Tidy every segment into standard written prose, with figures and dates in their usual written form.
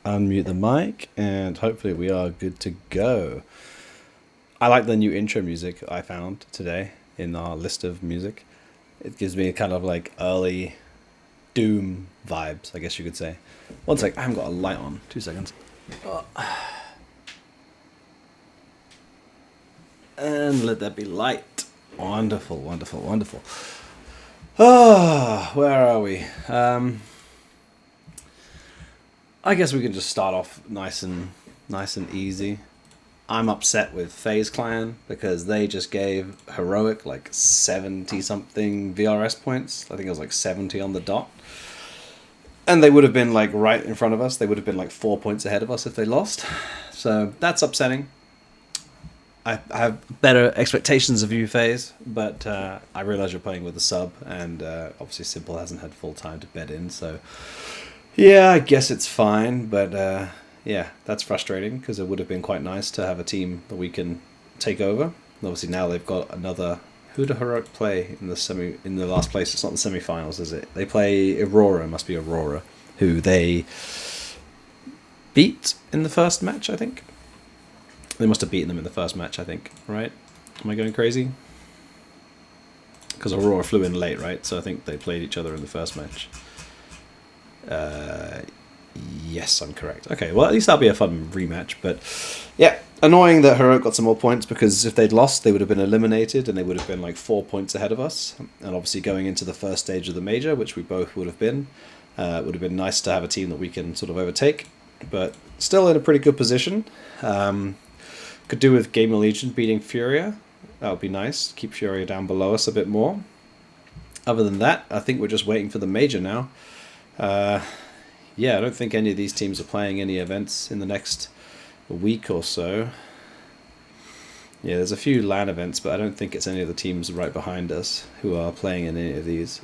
unmute the mic, and hopefully we are good to go. I like the new intro music I found today in our list of music. It gives me a kind of like early Doom vibes, I guess you could say. One sec, I haven't got a light on. 2 seconds. And let that be light. Wonderful, wonderful, wonderful. Ah, where are we? I guess we can just start off nice and easy. I'm upset with FaZe Clan because they just gave Heroic like 70 something VRS points. I think it was like 70 on the dot. And they would have been like right in front of us. They would have been like 4 points ahead of us if they lost. So that's upsetting. I have better expectations of you, FaZe, but I realize you're playing with a sub, and obviously Simple hasn't had full time to bed in, so yeah, I guess it's fine, but yeah, that's frustrating because it would have been quite nice to have a team that we can take over. And obviously now they've got another. Who do Heroic play in the last place? It's not the semi-finals, is it? They play Aurora. It must be Aurora, who they beat in the first match, I think. They must have beaten them in the first match, I think. Right? Am I going crazy? Because Aurora flew in late, right? So I think they played each other in the first match. Yes, I'm correct. Okay, well, at least that'll be a fun rematch. But yeah, annoying that Heroic got some more points, because if they'd lost, they would have been eliminated and they would have been like 4 points ahead of us. And obviously going into the first stage of the major, which we both would have been, it would have been nice to have a team that we can sort of overtake. But still in a pretty good position. Could do with Game Allegiant beating Furia. That would be nice. Keep Furia down below us a bit more. Other than that, I think we're just waiting for the major now. Yeah, I don't think any of these teams are playing any events in the next week or so. Yeah, there's a few LAN events, but I don't think it's any of the teams right behind us who are playing in any of these.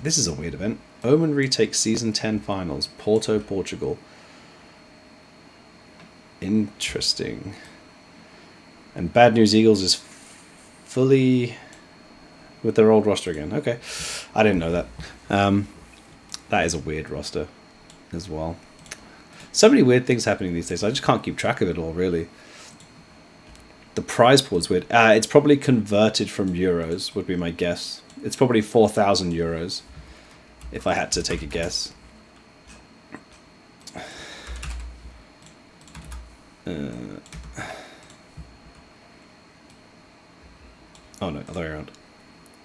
This is a weird event. Omen retakes Season 10 Finals, Porto, Portugal. Interesting. And Bad News Eagles is fully with their old roster again. Okay, I didn't know that. That is a weird roster as well. So many weird things happening these days. I just can't keep track of it all, really. The prize pool is weird. It's probably converted from euros, would be my guess. It's probably 4,000 euros, if I had to take a guess. Oh no, other way around.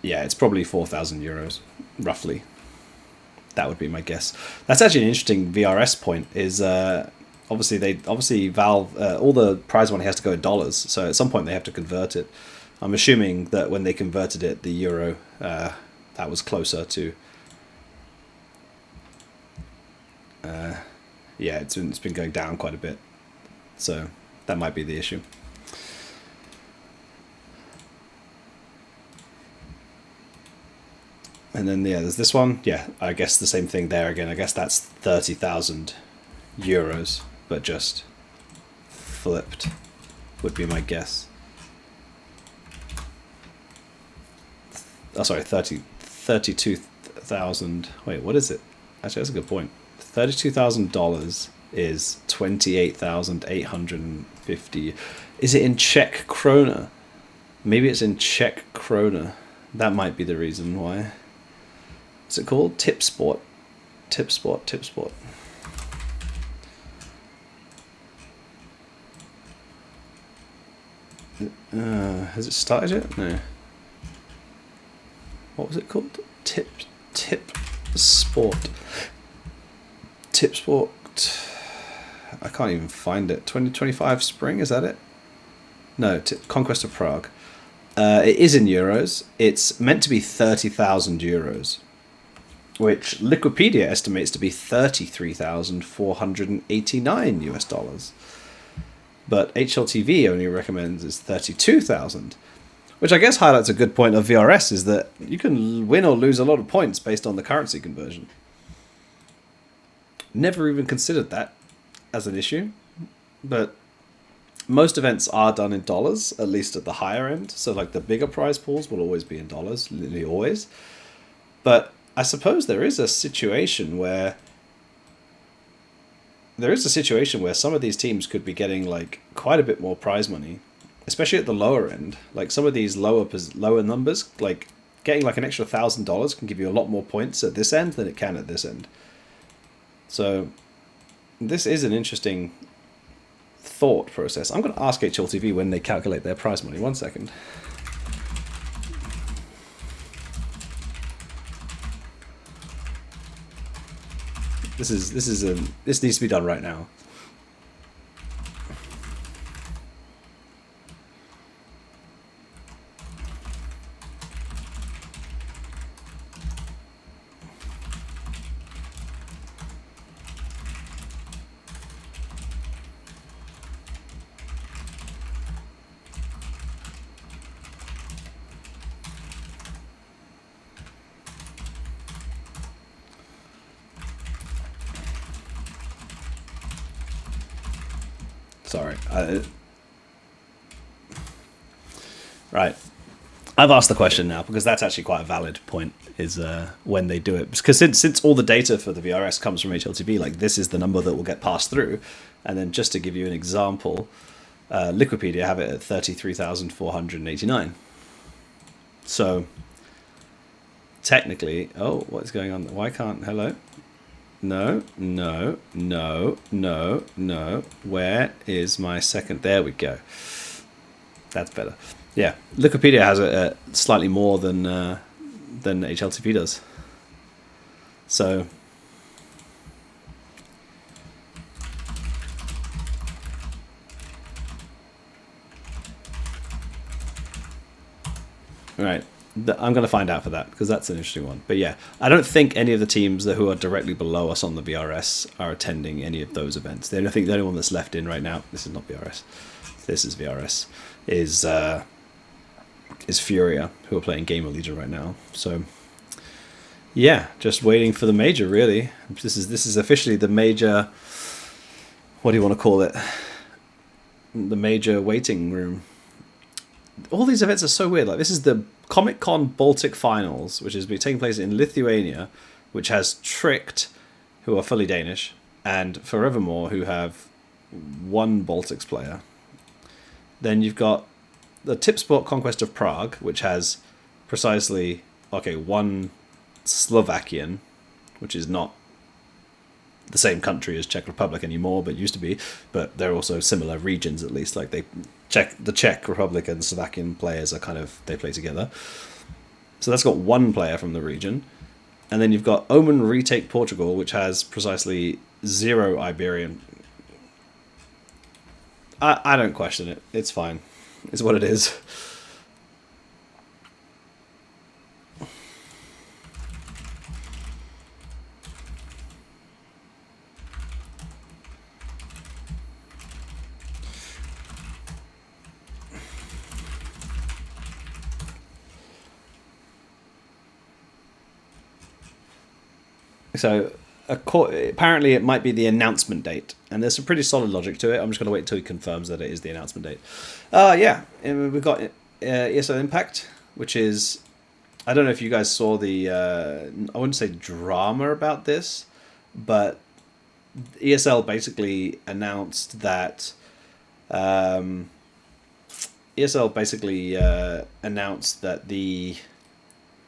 Yeah, it's probably 4,000 euros, roughly. That would be my guess. That's actually an interesting VRS point. Is obviously Valve, all the prize money has to go in dollars, so at some point they have to convert it. I'm assuming that when they converted it, the euro that was closer to. Yeah, it's been going down quite a bit, so that might be the issue. And then yeah, there's this one. Yeah, I guess the same thing there again. I guess that's 30,000 euros, but just flipped would be my guess. Oh, sorry, 32,000. Wait, what is it? Actually, that's a good point. $32,000 is 28,850. Is it in Czech krona? Maybe it's in Czech krona. That might be the reason why. What's it called? Tip Sport. Tip Sport. Has it started yet? No. What was it called? Tip Sport. Tip Sport. I can't even find it. 2025 spring, is that it? No, Conquest of Prague. It is in euros. It's meant to be 30,000 euros, which Liquipedia estimates to be 33,489 US dollars. But HLTV only recommends is 32,000, which I guess highlights a good point of VRS, is that you can win or lose a lot of points based on the currency conversion. Never even considered that as an issue, but most events are done in dollars, at least at the higher end. So like the bigger prize pools will always be in dollars, literally always. But I suppose there is a situation where there is a situation where some of these teams could be getting like quite a bit more prize money, especially at the lower end. Like some of these lower numbers, like getting like an extra $1,000 can give you a lot more points at this end than it can at this end. So this is an interesting thought process. I'm going to ask HLTV when they calculate their prize money. 1 second. This needs to be done right now. Sorry. Right. I've asked the question now because that's actually quite a valid point, is when they do it. Because since all the data for the VRS comes from HLTV, like this is the number that will get passed through. And then just to give you an example, Liquipedia have it at 33,489. So technically, oh, what's going on? Why can't, hello? No. Where is my second? There we go. That's better. Yeah, Wikipedia has it slightly more than HLTV does. So right. I'm going to find out for that because that's an interesting one. But yeah, I don't think any of the teams who are directly below us on the VRS are attending any of those events. I think the only one that's left in right now, this is not VRS, this is VRS, is Furia, who are playing Gamer Legion right now. So yeah, just waiting for the major, really. This is officially the major, what do you want to call it? The major waiting room. All these events are so weird. Like this is the Comic Con Baltic Finals, which is taking place in Lithuania, which has Tricked, who are fully Danish, and Forevermore, who have one Baltics player. Then you've got the Tipsport Conquest of Prague, which has precisely one Slovakian, which is not the same country as Czech Republic anymore, but used to be. But they're also similar regions, at least. Like the Czech Republic and Slovakian players are they play together. So that's got one player from the region. And then you've got Omen Retake Portugal, which has precisely 0 Iberian. I don't question it. It's fine. It's what it is. So apparently it might be the announcement date, and there's some pretty solid logic to it. I'm just going to wait until he confirms that it is the announcement date. Yeah, and we've got ESL Impact, which is, I don't know if you guys saw the, I wouldn't say drama about this, but ESL basically announced that,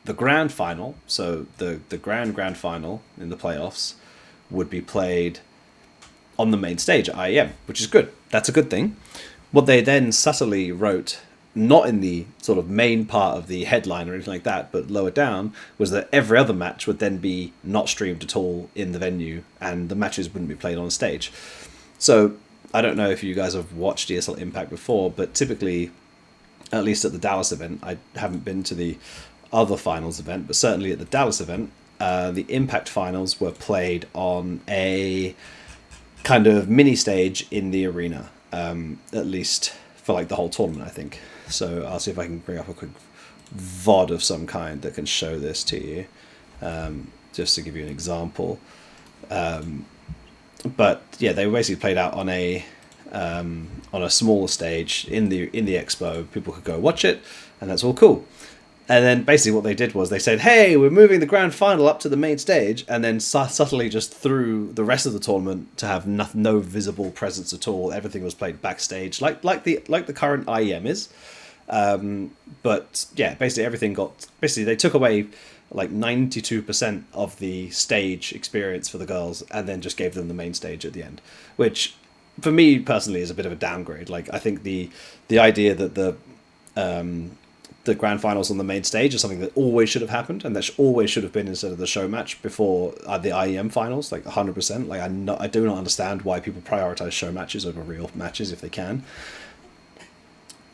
the grand final, so the grand final in the playoffs, would be played on the main stage at IEM, which is good. That's a good thing. What they then subtly wrote, not in the sort of main part of the headline or anything like that, but lower down, was that every other match would then be not streamed at all in the venue, and the matches wouldn't be played on a stage. So I don't know if you guys have watched ESL Impact before, but typically, at least at the Dallas event, I haven't been to the other finals event, but certainly at the Dallas event, the Impact finals were played on a kind of mini stage in the arena, at least for the whole tournament, I think. So I'll see if I can bring up a quick VOD of some kind that can show this to you, just to give you an example. But yeah, they were basically played out on a smaller stage in the expo. People could go watch it, and that's all cool. And then basically what they did was they said, hey, we're moving the grand final up to the main stage, and then subtly just threw the rest of the tournament to have no visible presence at all. Everything was played backstage, like the current IEM is. But yeah, basically everything got... Basically they took away like 92% of the stage experience for the girls and then just gave them the main stage at the end. Which, for me personally, is a bit of a downgrade. Like, I think the idea that the grand finals on the main stage is something that always should have happened, and that always should have been instead of the show match before the IEM finals, like 100%. Like, I do not understand why people prioritize show matches over real matches if they can.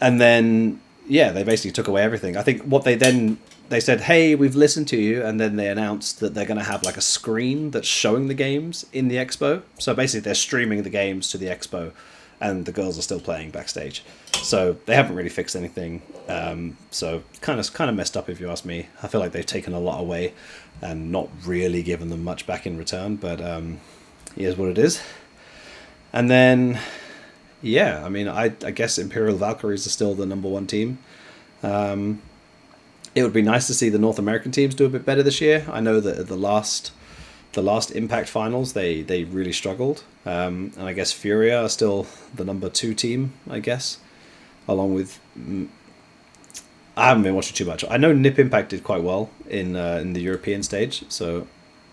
And then, yeah, they basically took away everything. I think what they said, hey, we've listened to you, and then they announced that they're going to have like a screen that's showing the games in the expo. So basically they're streaming the games to the expo, and the girls are still playing backstage. So they haven't really fixed anything. So kind of messed up if you ask me. I feel like they've taken a lot away and not really given them much back in return, but here's what it is. And then, yeah, I mean, I guess Imperial Valkyries are still the #1 team. It would be nice to see the North American teams do a bit better this year. I know that at the last Impact finals, they really struggled. And I guess Furia are still the #2 team, I guess, along with... I haven't been watching too much. I know Nip Impact did quite well in the European stage, so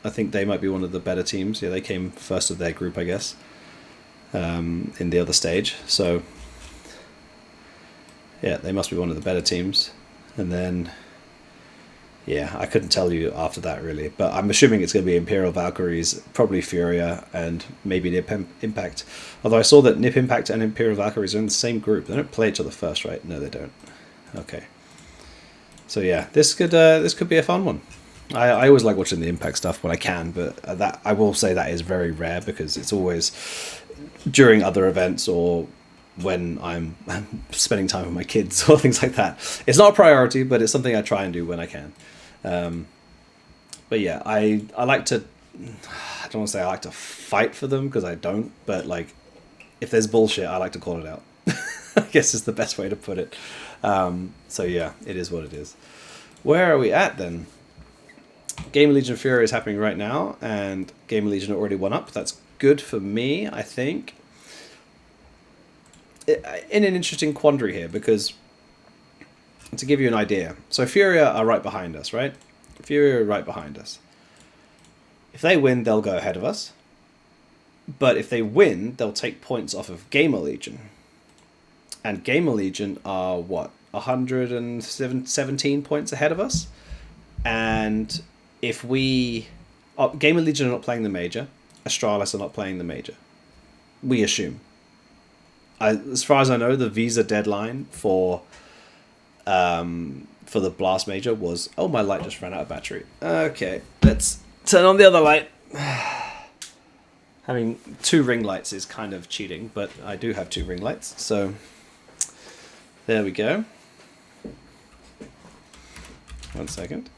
I think they might be one of the better teams. Yeah, they came first of their group, I guess, in the other stage. So, yeah, they must be one of the better teams. And then... yeah, I couldn't tell you after that, really. But I'm assuming it's going to be Imperial Valkyries, probably Furia, and maybe Nip Impact. Although I saw that Nip Impact and Imperial Valkyries are in the same group. They don't play each other first, right? No, they don't. Okay. So yeah, this could be a fun one. I always like watching the Impact stuff when I can, but that I will say that is very rare because it's always during other events or when I'm spending time with my kids or things like that. It's not a priority, but it's something I try and do when I can. But yeah, I like to... I don't want to say I like to fight for them, because I don't, but like, if there's bullshit, I like to call it out. I guess is the best way to put it. So yeah, it is what it is. Where are we at then? Gamer Legion Fury is happening right now, and Gamer Legion already won up. That's good for me, I think. In an interesting quandary here, because to give you an idea, so Furia are right behind us, right? Furia are right behind us. If they win, they'll go ahead of us. But if they win, they'll take points off of Gamer Legion. And Gamer Legion are, what, 117 points ahead of us? And if we... Gamer Legion are not playing the major. Astralis are not playing the major. We assume. As far as I know, the visa deadline for the Blast Major was... Oh, my light just ran out of battery. Okay, let's turn on the other light. Having 2 ring lights is kind of cheating, but I do have 2 ring lights, so there we go. 1 second.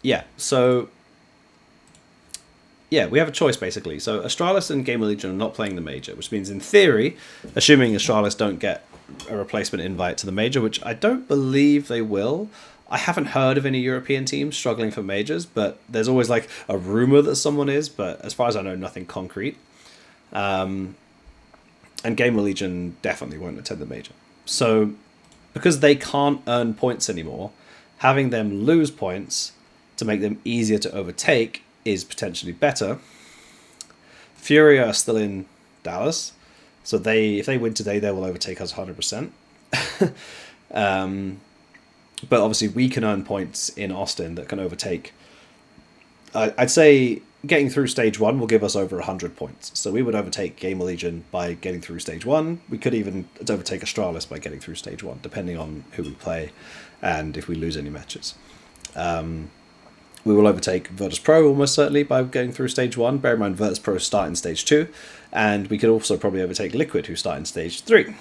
Yeah, so... yeah, we have a choice, basically. So Astralis and Gamer Legion are not playing the major, which means, in theory, assuming Astralis don't get a replacement invite to the major, which I don't believe they will. I haven't heard of any European teams struggling for majors, but there's always like a rumor that someone is, but as far as I know, nothing concrete. And Gamer Legion definitely won't attend the major. So because they can't earn points anymore, having them lose points to make them easier to overtake is potentially better. Furia are still in Dallas, so if they win today, they will overtake us 100%. But obviously we can earn points in Austin that can overtake. I'd say getting through stage 1 will give us over 100 points. So we would overtake Gamer Legion by getting through stage 1. We could even overtake Astralis by getting through stage 1, depending on who we play and if we lose any matches. We will overtake Virtus Pro almost certainly by getting through stage 1. Bear in mind, Virtus Pro start in stage 2. And we could also probably overtake Liquid, who start in stage 3.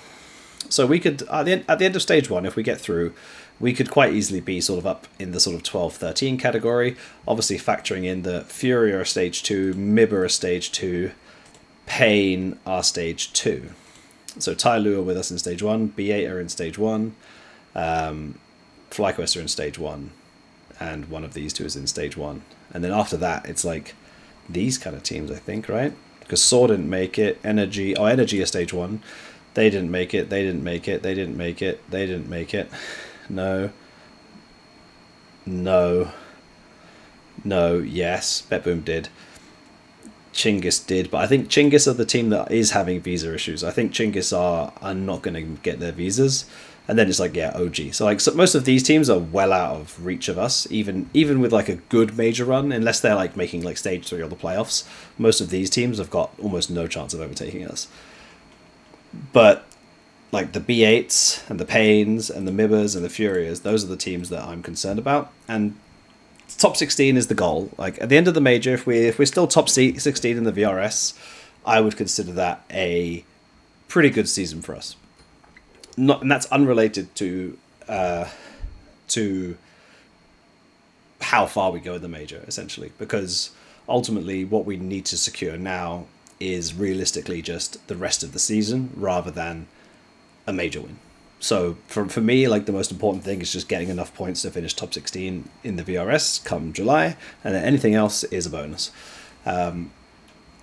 So we could, at the end of stage 1, if we get through, we could quite easily be sort of up in the sort of 12-13 category. Obviously factoring in the Fury are stage 2, Mib are stage 2, Pain are stage 2. So Tyloo are with us in stage 1, B8 are in stage 1, FlyQuest are in stage 1, and one of these two is in stage 1. And then after that, it's like these kind of teams, I think, right? Because Saw didn't make it, Energy are stage 1. They didn't make it, they didn't make it, they didn't make it, they didn't make it. No. No. No, yes. Betboom did. Chinggis did, but I think Chinggis are the team that is having visa issues. I think Chinggis are not going to get their visas. And then it's like, yeah, OG. So like, so most of these teams are well out of reach of us, even with like a good major run, unless they're like making like stage 3 or the playoffs. Most of these teams have got almost no chance of overtaking us. But like the B8s and the Pains and the Mibbers and the Furias, those are the teams that I'm concerned about. And top 16 is the goal. Like at the end of the major, if we're still top 16 in the VRS, I would consider that a pretty good season for us. And that's unrelated to how far we go in the major, essentially, because ultimately what we need to secure now is realistically just the rest of the season rather than a major win. So for me, like the most important thing is just getting enough points to finish top 16 in the VRS come July, and then anything else is a bonus.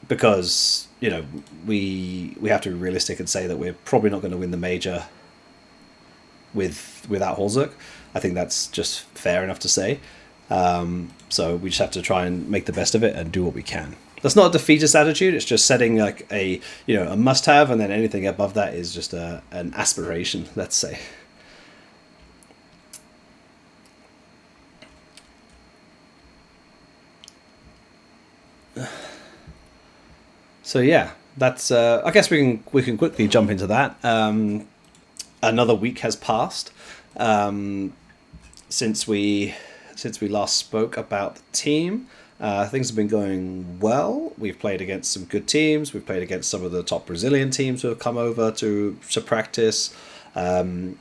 Because, you know, we have to be realistic and say that we're probably not going to win the major without Holzuk. I think that's just fair enough to say. So we just have to try and make the best of it and do what we can. That's not a defeatist attitude. It's just setting like a must-have, and then anything above that is just an aspiration, let's say. So yeah, that's. I guess we can quickly jump into that. Another week has passed since we last spoke about the team. Things have been going well. We've played against some good teams. We've played against some of the top Brazilian teams who have come over to practice. On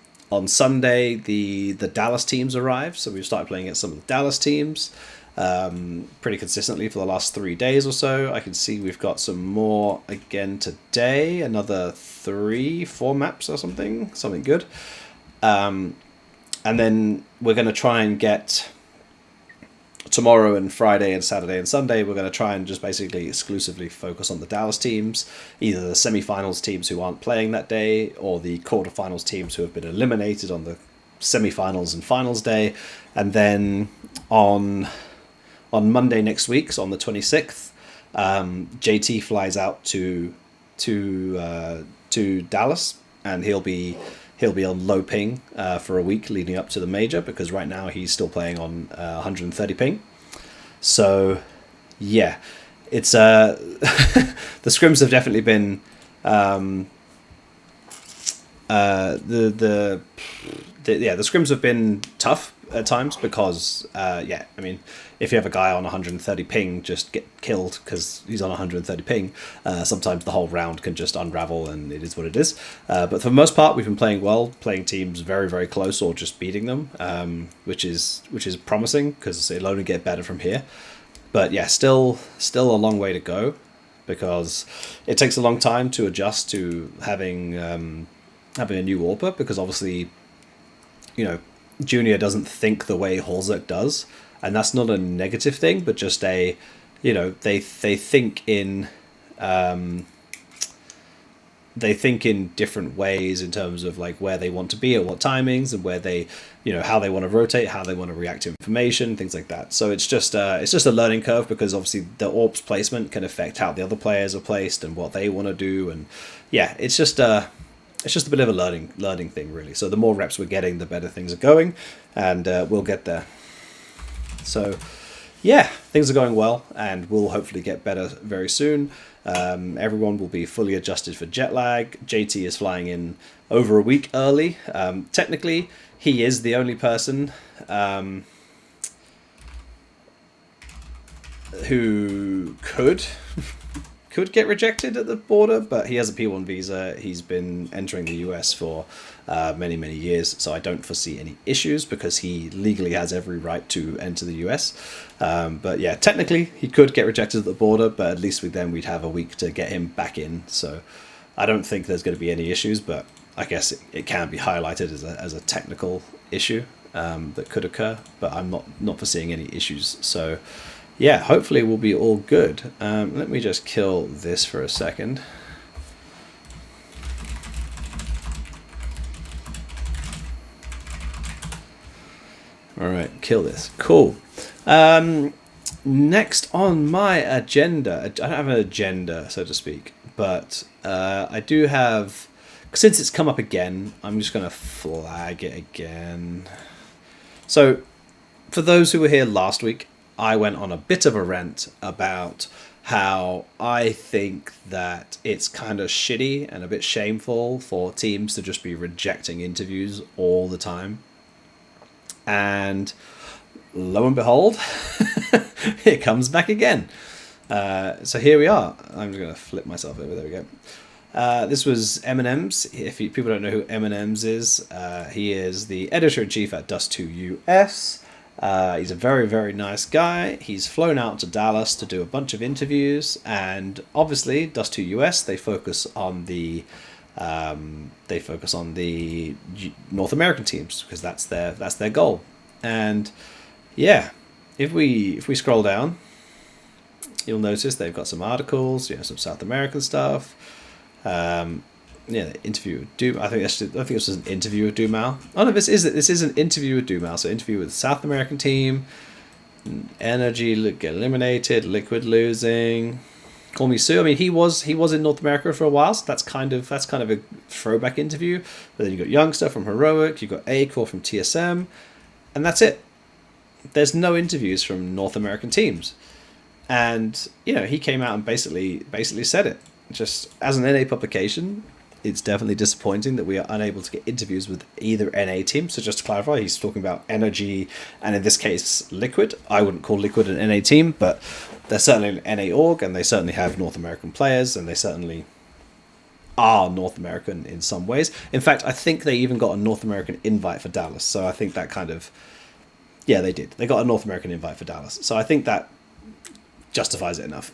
Sunday, the Dallas teams arrived, so we've started playing against some of the Dallas teams pretty consistently for the last 3 days or so. I can see we've got some more again today, another 3-4 maps or something good. And then we're going to try and get tomorrow and Friday and Saturday and Sunday, we're going to try and just basically exclusively focus on the Dallas teams, either the semi-finals teams who aren't playing that day or the quarterfinals teams who have been eliminated on the semi-finals and finals day. And then on Monday next week, so on the 26th, JT flies out to Dallas, and he'll be on low ping for a week leading up to the major, because right now he's still playing on 130 ping. So yeah, it's the scrims have definitely been the scrims have been tough at times because I mean, if you have a guy on 130 ping just get killed because he's on 130 ping, sometimes the whole round can just unravel, and it is what it is. But for the most part, we've been playing well, playing teams very, very close or just beating them, which is promising because it'll only get better from here. But yeah, still a long way to go, because it takes a long time to adjust to having a new AWPer, because obviously, you know, Junior doesn't think the way Holzek does, and that's not a negative thing, but just a, you know, they think in different ways in terms of like where they want to be at what timings, and where they, you know, how they want to rotate, how they want to react to information, things like that. So it's just a learning curve, because obviously the AWP's placement can affect how the other players are placed and what they want to do, and yeah, it's just a bit of a learning thing, really. So the more reps we're getting, the better things are going, and we'll get there. So yeah, things are going well, and we'll hopefully get better very soon. Everyone will be fully adjusted for jet lag. JT is flying in over a week early. Technically, he is the only person who could could get rejected at the border, but he has a P1 visa. He's been entering the US for many, many years, so I don't foresee any issues because he legally has every right to enter the US. But yeah, technically he could get rejected at the border, but at least with them we'd have a week to get him back in. So I don't think there's going to be any issues, but I guess it can be highlighted as a technical issue that could occur, but I'm not foreseeing any issues. So yeah, hopefully we'll be all good. Let me just kill this for a second. All right, kill this. Cool. Next on my agenda, I don't have an agenda, so to speak, but I do have, since it's come up again, I'm just going to flag it again. So, for those who were here last week, I went on a bit of a rant about how I think that it's kind of shitty and a bit shameful for teams to just be rejecting interviews all the time. And lo and behold, it comes back again. So here we are. I'm just going to flip myself over. There we go. This was Eminem's. If people don't know who Eminem's is, he is the editor-in-chief at Dust2 US. He's a very, very nice guy. He's flown out to Dallas to do a bunch of interviews, and obviously Dust2 US, they focus on the North American teams because that's their goal. And yeah, if we scroll down, you'll notice they've got some articles, some South American stuff. The interview with Doom. I think this was an interview with Dumal. Oh no, this is an interview with Dumal. So interview with the South American team. Energy get eliminated. Liquid losing. Call Me Sue. I mean, he was in North America for a while, so that's kind of a throwback interview. But then you got Youngster from Heroic. You got A-Core from TSM, and that's it. There's no interviews from North American teams, and he came out and basically said it. Just as an NA publication, it's definitely disappointing that we are unable to get interviews with either NA team. So just to clarify, he's talking about Energy and in this case Liquid. I wouldn't call Liquid an NA team, but they're certainly an NA org and they certainly have North American players and they certainly are North American in some ways. In fact, I think they even got a North American invite for Dallas. So I think that they did. They got a North American invite for Dallas. So I think that justifies it enough.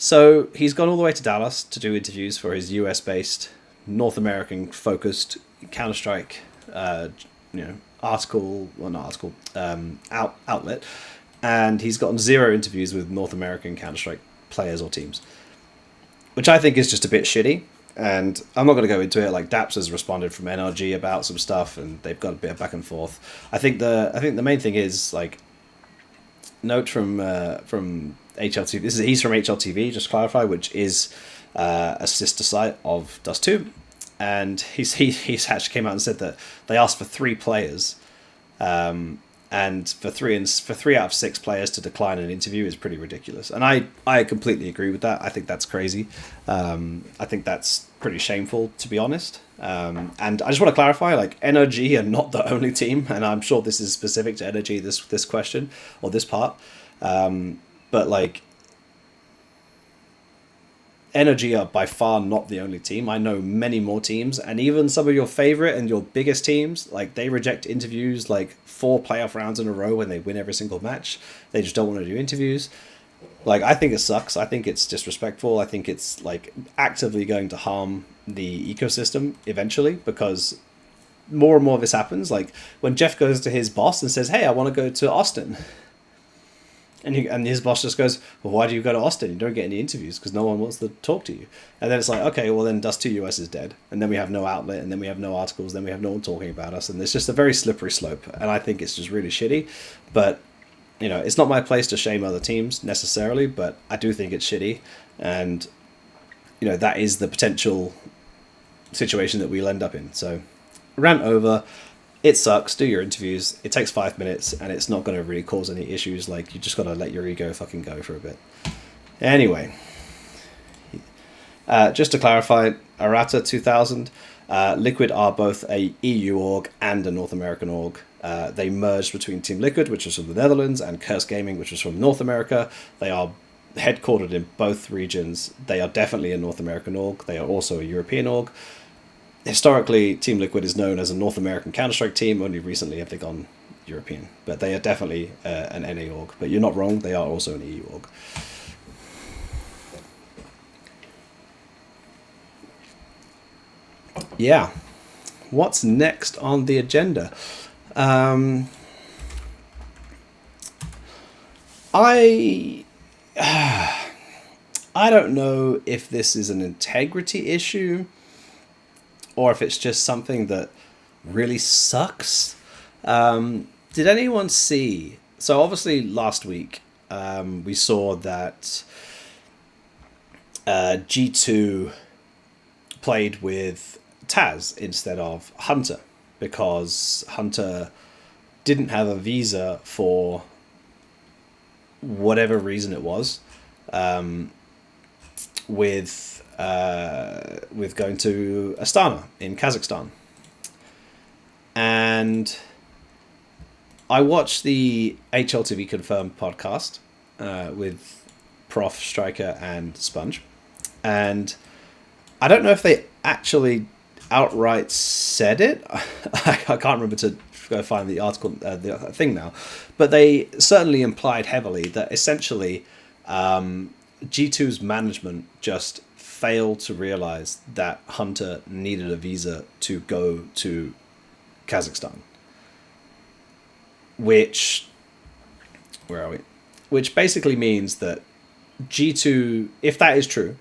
So he's gone all the way to Dallas to do interviews for his US-based, North American-focused Counter-Strike, outlet, and he's gotten 0 interviews with North American Counter-Strike players or teams, which I think is just a bit shitty. And I'm not going to go into it. Like Daps has responded from NRG about some stuff, and they've got a bit of back and forth. I think the main thing is like note from HLTV. He's from HLTV, just to clarify, which is a sister site of Dust2, and he's actually came out and said that they asked for 3 players, and for three out of 6 players to decline an interview is pretty ridiculous, and I completely agree with that. I think that's crazy. I think that's pretty shameful, to be honest. And I just want to clarify, like, NRG are not the only team, and I'm sure this is specific to NRG, this question or this part. But like, NRG are by far not the only team. I know many more teams, and even some of your favorite and your biggest teams, like they reject interviews like 4 playoff rounds in a row when they win every single match. They just don't want to do interviews. Like, I think it sucks. I think it's disrespectful. I think it's like actively going to harm the ecosystem eventually, because more and more of this happens. Like when Jeff goes to his boss and says, "Hey, I want to go to Austin." And his boss just goes, "Well, why do you go to Austin? You don't get any interviews because no one wants to talk to you." And then it's like, okay, well then Dust2 US is dead. And then we have no outlet, and then we have no articles, then we have no one talking about us. And it's just a very slippery slope. And I think it's just really shitty. But, it's not my place to shame other teams necessarily, but I do think it's shitty. And, that is the potential situation that we'll end up in. So, rant over. It sucks. Do your interviews. It takes 5 minutes, and it's not going to really cause any issues. Like, you just got to let your ego fucking go for a bit. Anyway, just to clarify, Arata 2000, Liquid are both a EU org and a North American org. They merged between Team Liquid, which was from the Netherlands, and Curse Gaming, which was from North America. They are headquartered in both regions. They are definitely a North American org. They are also a European org. Historically, Team Liquid is known as a North American Counter-Strike team. Only recently have they gone European. But they are definitely an NA org. But you're not wrong, they are also an EU org. Yeah. What's next on the agenda? I I don't know if this is an integrity issue or if it's just something that really sucks. Did anyone see? So obviously last week we saw that G2 played with Taz instead of Hunter because Hunter didn't have a visa for whatever reason it was, with going to Astana in Kazakhstan. And I watched the HLTV Confirmed podcast with Prof, Striker, and Sponge. And I don't know if they actually outright said it. I can't remember to go find the article, the thing now. But they certainly implied heavily that essentially G2's management just failed to realize that Hunter needed a visa to go to Kazakhstan. Which, where are we? Which basically means that G2, if that is true,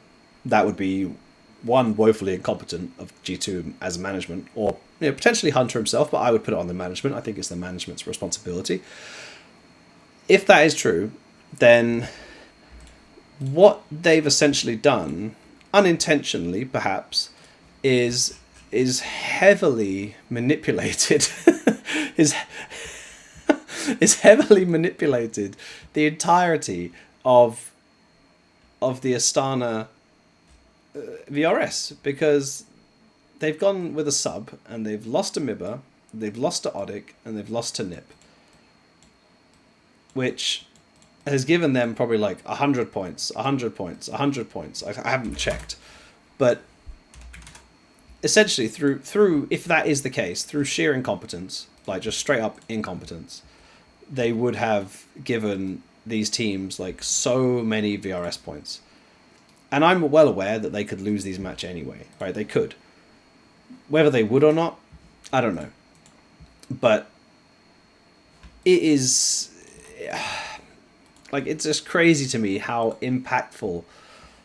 that would be one, woefully incompetent of G2 as management, or potentially Hunter himself, but I would put it on the management. I think it's the management's responsibility. If that is true, then what they've essentially done, unintentionally perhaps, is heavily manipulated is heavily manipulated the entirety of the Astana VRS, because they've gone with a sub and they've lost to Mibba, they've lost to Odic, and they've lost to Nip, which has given them probably like 100 points, 100 points, 100 points. I haven't checked, but essentially through if that is the case, through sheer incompetence, like just straight up incompetence, they would have given these teams like so many VRS points. And I'm well aware that they could lose these matches anyway, right? They could. Whether they would or not, I don't know. But it is like, it's just crazy to me how impactful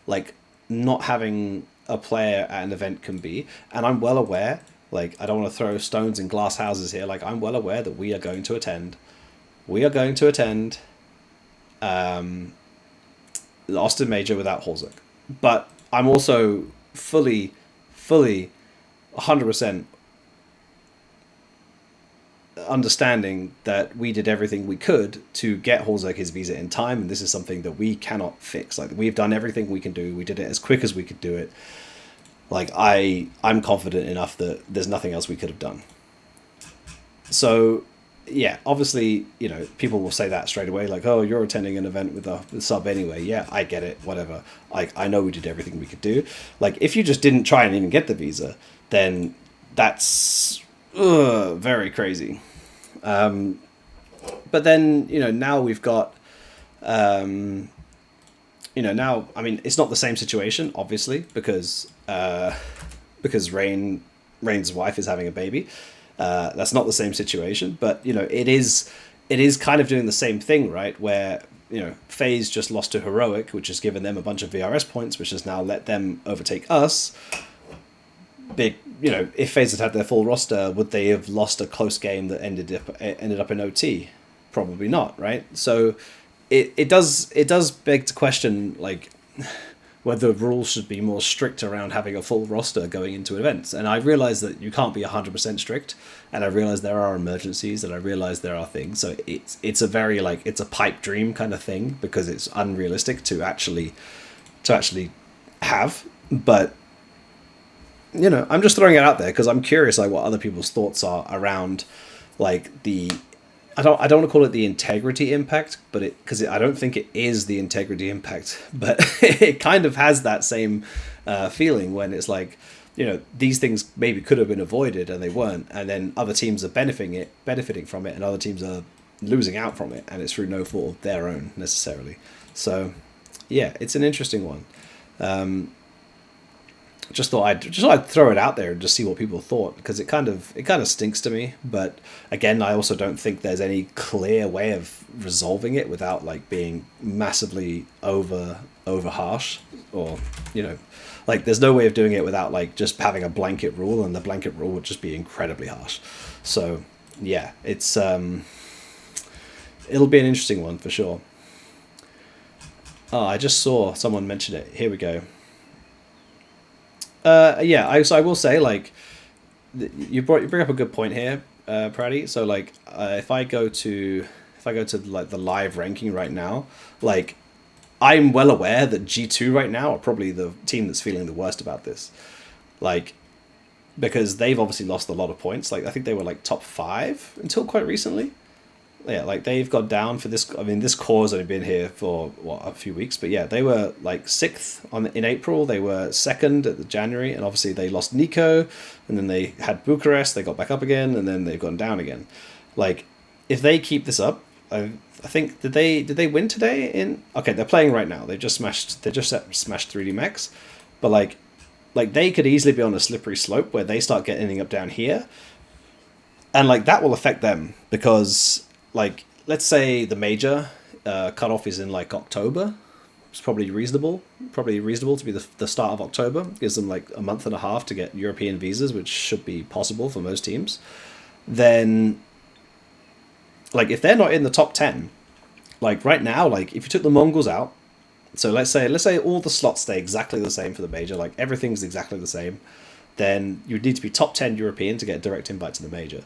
like not having a player at an event can be. And I'm well aware, like, I don't want to throw stones in glass houses here. Like, I'm well aware that we are going to attend the Austin Major without Holzek. But I'm also fully 100% understanding that we did everything we could to get Holzek his visa in time, and this is something that we cannot fix. Like, we've done everything we can do. We did it as quick as we could do it. Like, I'm confident enough that there's nothing else we could have done. So yeah, obviously, people will say that straight away, like, oh, you're attending an event with a sub anyway. Yeah, I get it, whatever. I know we did everything we could do. Like, if you just didn't try and even get the visa, then that's very crazy. But then, now we've got, now, I mean, it's not the same situation, obviously, because Rain's wife is having a baby. That's not the same situation, but it is kind of doing the same thing, right? Where FaZe just lost to Heroic, which has given them a bunch of VRS points, which has now let them overtake us. Big, if FaZe had their full roster, would they have lost a close game that ended up in OT? Probably not, right? So it does beg to question, like, whether rules should be more strict around having a full roster going into events. And I realize that you can't be 100% strict, and I realize there are emergencies, and I realize there are things. So it's a very, like, it's a pipe dream kind of thing, because it's unrealistic to actually have. But I'm just throwing it out there because I'm curious, like, what other people's thoughts are around, like, the I don't want to call it the integrity impact, but I don't think it is the integrity impact, but it kind of has that same feeling when it's like, these things maybe could have been avoided and they weren't, and then other teams are benefiting from it, and other teams are losing out from it, and it's through no fault of their own necessarily. So yeah, it's an interesting one. Just thought I'd throw it out there and just see what people thought, because it kind of stinks to me. But again, I also don't think there's any clear way of resolving it without like being massively over harsh, or like there's no way of doing it without like just having a blanket rule, and the blanket rule would just be incredibly harsh. So yeah, it'll be an interesting one for sure. Oh, I just saw someone mention it. Here we go. Yeah, so I will say, like, you bring up a good point here, Praddy. So like, if I go to like the live ranking right now, like I'm well aware that G2 right now are probably the team that's feeling the worst about this, like because they've obviously lost a lot of points. Like I think they were like top five until quite recently. Yeah, like they've gone down for this. I mean, this core's only been here for what, a few weeks, but yeah, they were like sixth in April. They were second at the January, and obviously they lost Nico, and then they had Bucharest. They got back up again, and then they've gone down again. Like, if they keep this up, I think did they win today? Okay, they're playing right now. They just smashed 3D Max, but like they could easily be on a slippery slope where they start getting up down here, and like that will affect them because like let's say the major cutoff is in like October. It's probably reasonable to be the start of October. Gives them like a month and a half to get European visas, which should be possible for most teams. Then like if they're not in the top 10, like right now, like if you took the Mongols out, so let's say all the slots stay exactly the same for the major, like everything's exactly the same, then you'd need to be top 10 European to get a direct invite to the major.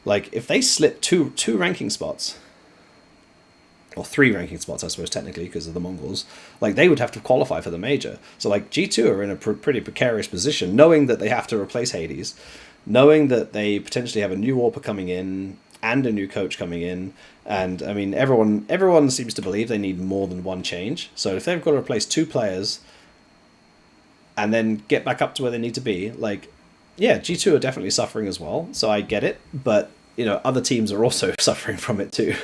Like if they slip two ranking spots, or three ranking spots, I suppose technically because of the Mongols, like they would have to qualify for the major. So like G2 are in a pretty precarious position, knowing that they have to replace Hades, knowing that they potentially have a new AWPer coming in and a new coach coming in, and I mean everyone seems to believe they need more than one change. So if they've got to replace two players and then get back up to where they need to be, like yeah, G2 are definitely suffering as well. So I get it, but other teams are also suffering from it too.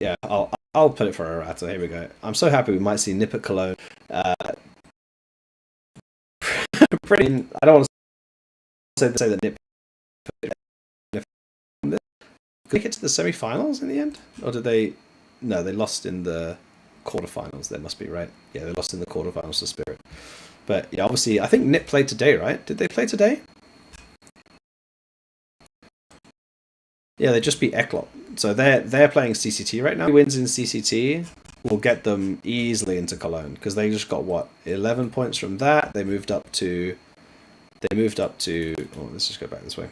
Yeah, I'll put it for Arata. Here we go. I'm so happy we might see Nip at Cologne. Uh, pretty. I don't want to say that Nip. Did they get to the semi-finals in the end, or did they? No, they lost in the quarterfinals. They must be right. Yeah, they lost in the quarterfinals to Spirit. But yeah, obviously, I think Nip played today, right? Did they play today? Yeah, they just beat Eklot. So they're playing CCT right now. Who wins in CCT will get them easily into Cologne because they just got what 11 points from that. They moved up to. Oh, let's just go back this way.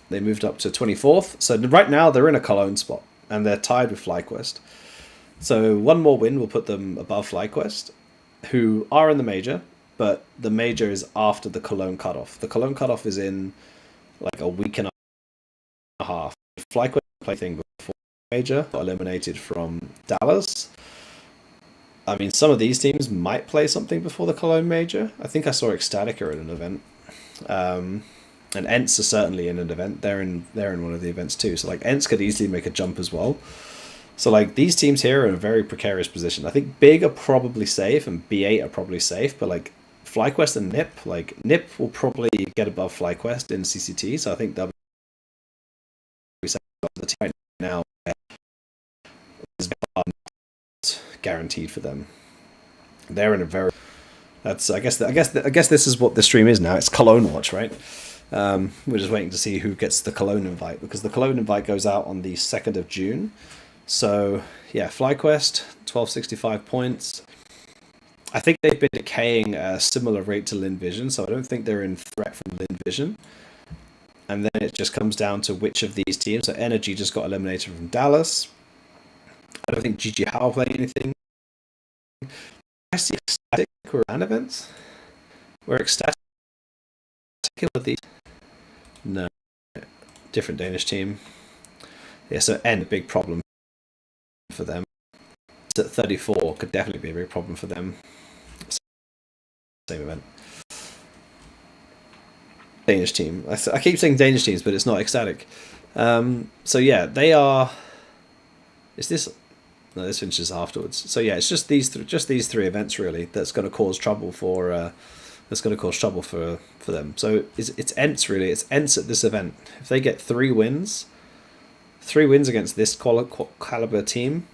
They moved up to 24th. So right now they're in a Cologne spot and they're tied with FlyQuest. So one more win will put them above FlyQuest, who are in the major, but the major is after the Cologne cutoff. The Cologne cutoff is in like a week and a half. FlyQuest play thing before the major got eliminated from Dallas. I mean, some of these teams might play something before the Cologne major. I think I saw Ecstatica at an event. And Ents are certainly in an event. They're in one of the events too. So like Ents could easily make a jump as well. So like these teams here are in a very precarious position. I think Big are probably safe and B8 are probably safe, but like FlyQuest and Nip, like Nip will probably get above FlyQuest in CCT. So I think they'll be safe on the team right now. Is guaranteed for them. They're in a very. That's I guess this is what the stream is now. It's Cologne Watch, right? We're just waiting to see who gets the Cologne invite because the Cologne invite goes out on the 2nd of June. So yeah, FlyQuest 1265 points. I think they've been decaying at a similar rate to Lin Vision, so I don't think they're in threat from Lin Vision. And then it just comes down to which of these teams. So Energy just got eliminated from Dallas. I don't think GG How playing anything. I see Static or LAN events? We're ecstatic with these. No, different Danish team. Yeah, so N, a big problem for them. It's at 34, could definitely be a big problem for them. Same event. Danish team. I keep saying Danish teams, but it's not ecstatic. So yeah, they are. Is this? No, this finishes afterwards. So yeah, it's just these three events really that's going to cause trouble for. That's going to cause trouble for them. So it's Ents really. It's Ents at this event. If they get 3 wins against this caliber team,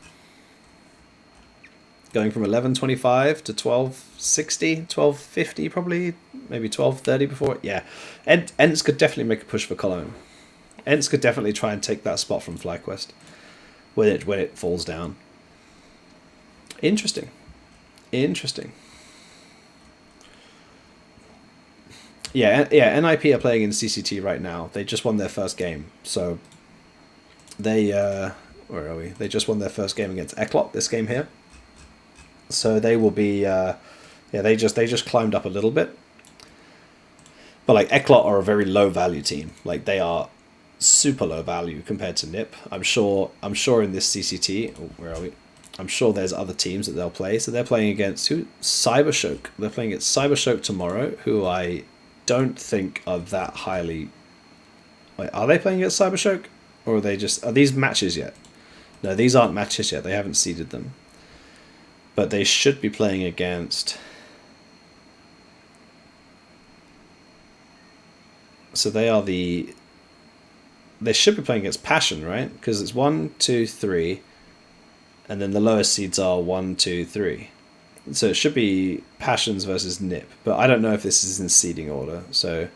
going from 11.25 to 12.60, 12.50 probably, maybe 12.30 before. Yeah, Ents could definitely make a push for Cologne. Ents could definitely try and take that spot from FlyQuest when it falls down. Interesting. Yeah, NIP are playing in CCT right now. They just won their first game, so they where are we? They just won their first game against Eklot. This game here, so they will be they just climbed up a little bit, but like Eklot are a very low value team. Like they are super low value compared to NIP. I'm sure in this CCT, where are we? I'm sure there's other teams that they'll play. So they're playing against who? Cybershoke. They're playing against Cybershoke tomorrow, who I don't think are that highly. Wait, are they playing against Cybershoke, or are these matches yet? No, these aren't matches yet. They haven't seeded them, but they should be playing against. So they should be playing against Passion, right? Because it's 1, 2, 3, and then the lowest seeds are 1, 2, 3. So it should be Passions versus NIP, but I don't know if this is in seeding order. So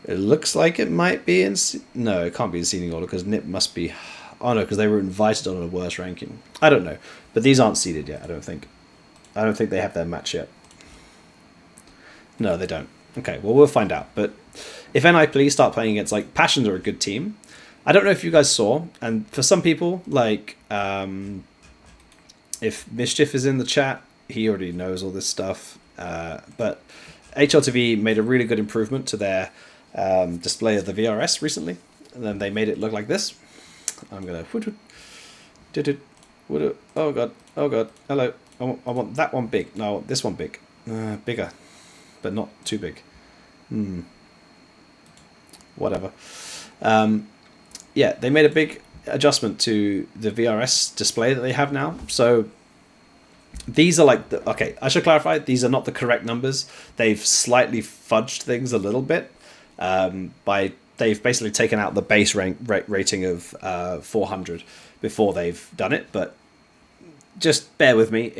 it looks like it might be in. No, it can't be in seeding order because NIP must be. Oh no, because they were invited on a worse ranking. I don't know, but these aren't seeded yet. I don't think they have their match yet. No, they don't. Okay, well we'll find out. But if NIP start playing against like Passions are a good team. I don't know if you guys saw, and for some people like if Mischief is in the chat. He already knows all this stuff, but HLTV made a really good improvement to their display of the VRS recently, and then they made it look like this. I'm gonna oh god, hello. I want that one big. No, I want this one big, bigger, but not too big. Whatever. Yeah, they made a big adjustment to the VRS display that they have now. So. These are like okay, I should clarify, these are not the correct numbers. They've slightly fudged things a little bit they've basically taken out the base rating of 400 before they've done it, but just bear with me.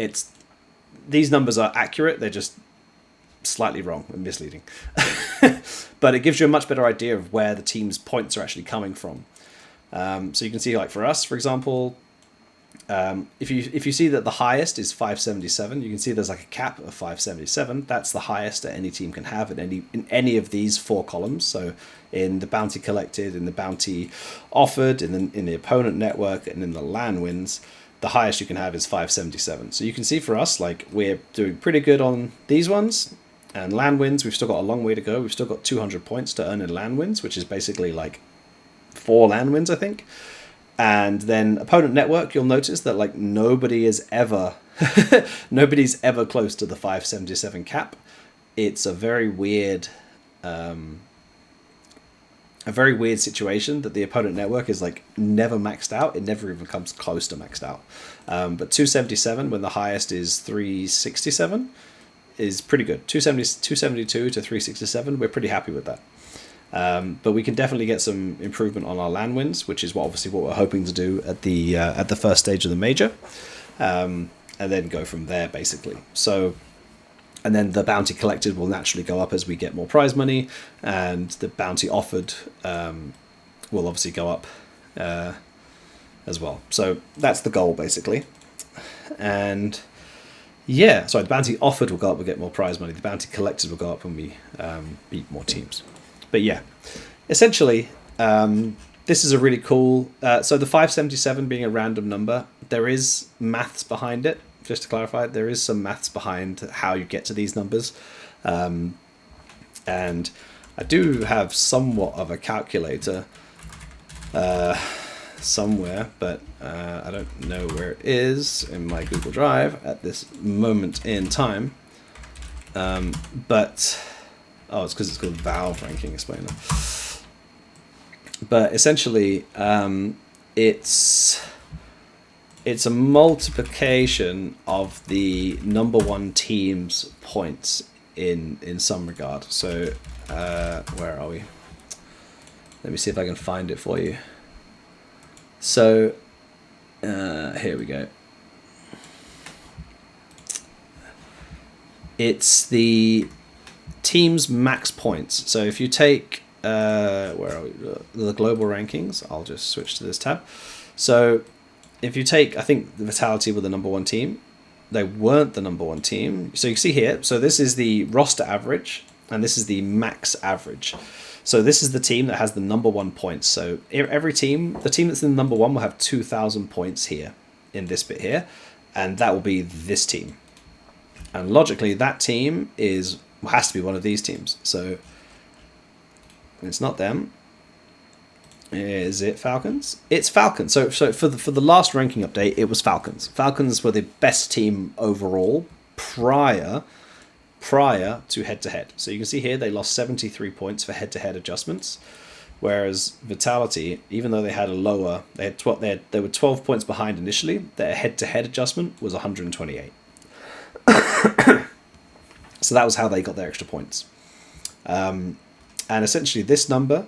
These numbers are accurate, they're just slightly wrong and misleading. But it gives you a much better idea of where the team's points are actually coming from. So you can see, like for us, for example, if you see that the highest is 577, you can see there's like a cap of 577. That's the highest that any team can have in any of these 4 columns. So in the bounty collected, in the bounty offered, in the opponent network, and in the LAN wins, the highest you can have is 577. So you can see for us, like we're doing pretty good on these ones. And LAN wins, we've still got a long way to go. We've still got 200 points to earn in LAN wins, which is basically like 4 LAN wins, I think. And then opponent network, you'll notice that like nobody's ever close to the 577 cap. It's a very weird situation that the opponent network is like never maxed out. It never even comes close to maxed out. But 277 when the highest is 367 is pretty good. 272 to 367, we're pretty happy with that. But we can definitely get some improvement on our LAN wins, which is what we're hoping to do at the first stage of the major, and then go from there basically. So, and then the bounty collected will naturally go up as we get more prize money, and the bounty offered will obviously go up as well. So that's the goal basically, and. Yeah, sorry, the bounty offered will go up, we'll get more prize money. The bounty collected will go up when we beat more teams. But yeah, essentially, this is a really cool. So the 577 being a random number, there is maths behind it. just to clarify, there is some maths behind how you get to these numbers. And I do have somewhat of a calculator somewhere, but I don't know where it is in my Google Drive at this moment in time. But it's because it's called Valve Ranking Explainer. But essentially, it's a multiplication of the number one team's points in some regard. So where are we? Let me see if I can find it for you. So here we go. It's the team's max points. So if you take where are we? The global rankings, I'll just switch to this tab. So if you take, I think the Vitality were the number one team. They weren't the number one team. So you see here, so this is the roster average, and this is the max average. So this is the team that has the number one points. So every team, the team that's in the number one will have 2,000 points here in this bit here, and that will be this team. And logically, that team has to be one of these teams. So it's not them. Is it Falcons? It's Falcons. So for the last ranking update, it was Falcons. Falcons were the best team overall prior to head-to-head. So you can see here they lost 73 points for head-to-head adjustments, whereas Vitality, even though they had they were 12 points behind initially, their head-to-head adjustment was 128. So that was how they got their extra points. And essentially this number,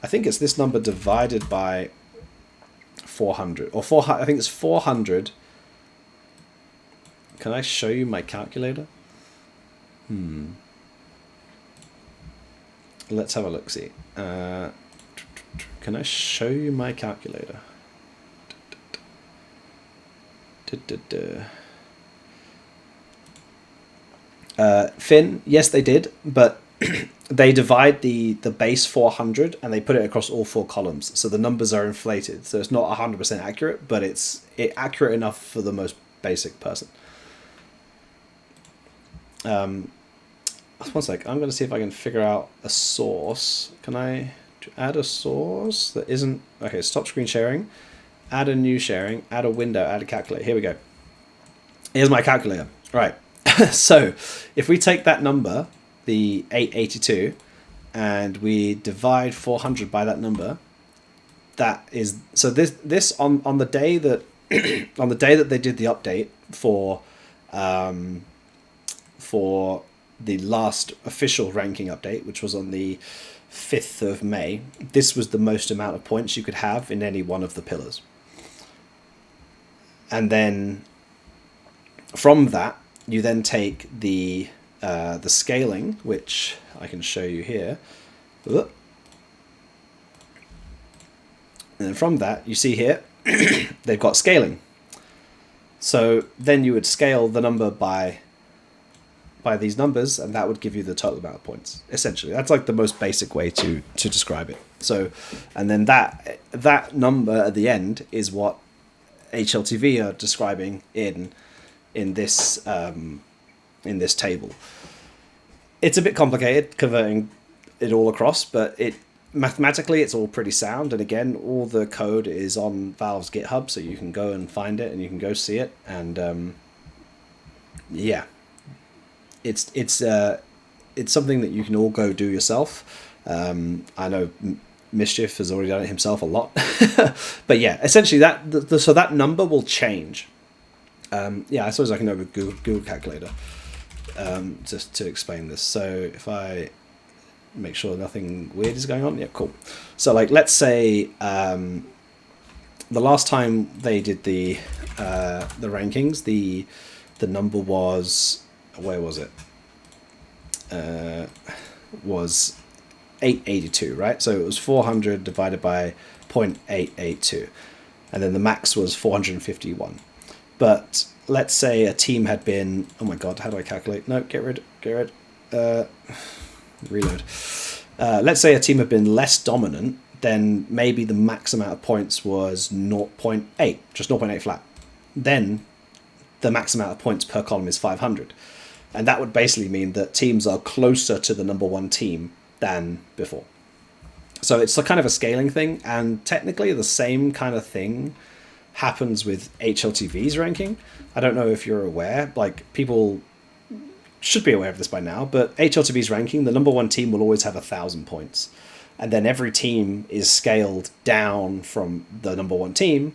I think it's this number divided by 400. Or 400, I think it's 400. Can I show you my calculator? Let's have a look-see. Can I show you my calculator? Finn, yes they did, but they divide the base 400 and they put it across all four columns, so the numbers are inflated, so it's not 100% accurate, but it's accurate enough for the most basic person. One sec, I'm going to see if I can figure out a source. Can I add a source that isn't... Okay, stop screen sharing, add a new sharing, add a window, add a calculator. Here we go. Here's my calculator. Right. So if we take that number, the 882, and we divide 400 by that number, that is... So this on the day that on the day that they did the update for the last official ranking update, which was on the 5th of May, this was the most amount of points you could have in any one of the pillars. And then from that, you then take the scaling, which I can show you here. And then from that, you see here, they've got scaling. So then you would scale the number by these numbers, and that would give you the total amount of points. Essentially, that's like the most basic way to describe it. So, and then that number at the end is what HLTV are describing in this table. It's a bit complicated converting it all across, but mathematically it's all pretty sound. And again, all the code is on Valve's GitHub, so you can go and find it and you can go see it. And yeah. It's something that you can all go do yourself. I know Mischief has already done it himself a lot, but yeah, essentially so that number will change. Yeah, I suppose I can go with Google Calculator just to explain this. So if I make sure nothing weird is going on, yeah, cool. So like, let's say the last time they did the rankings, the number was... Where was it? Was 882, right? So it was 400 divided by 0.882, and then the max was 451. But let's say a team had been... Oh my god, how do I calculate? No, get rid. Reload. Let's say a team had been less dominant, then maybe the max amount of points was 0.8, just 0.8 flat. Then the max amount of points per column is 500. And that would basically mean that teams are closer to the number one team than before. So it's a kind of a scaling thing, and technically the same kind of thing happens with HLTV's ranking. I don't know if you're aware, like people should be aware of this by now, but HLTV's ranking, the number one team will always have 1,000 points. And then every team is scaled down from the number one team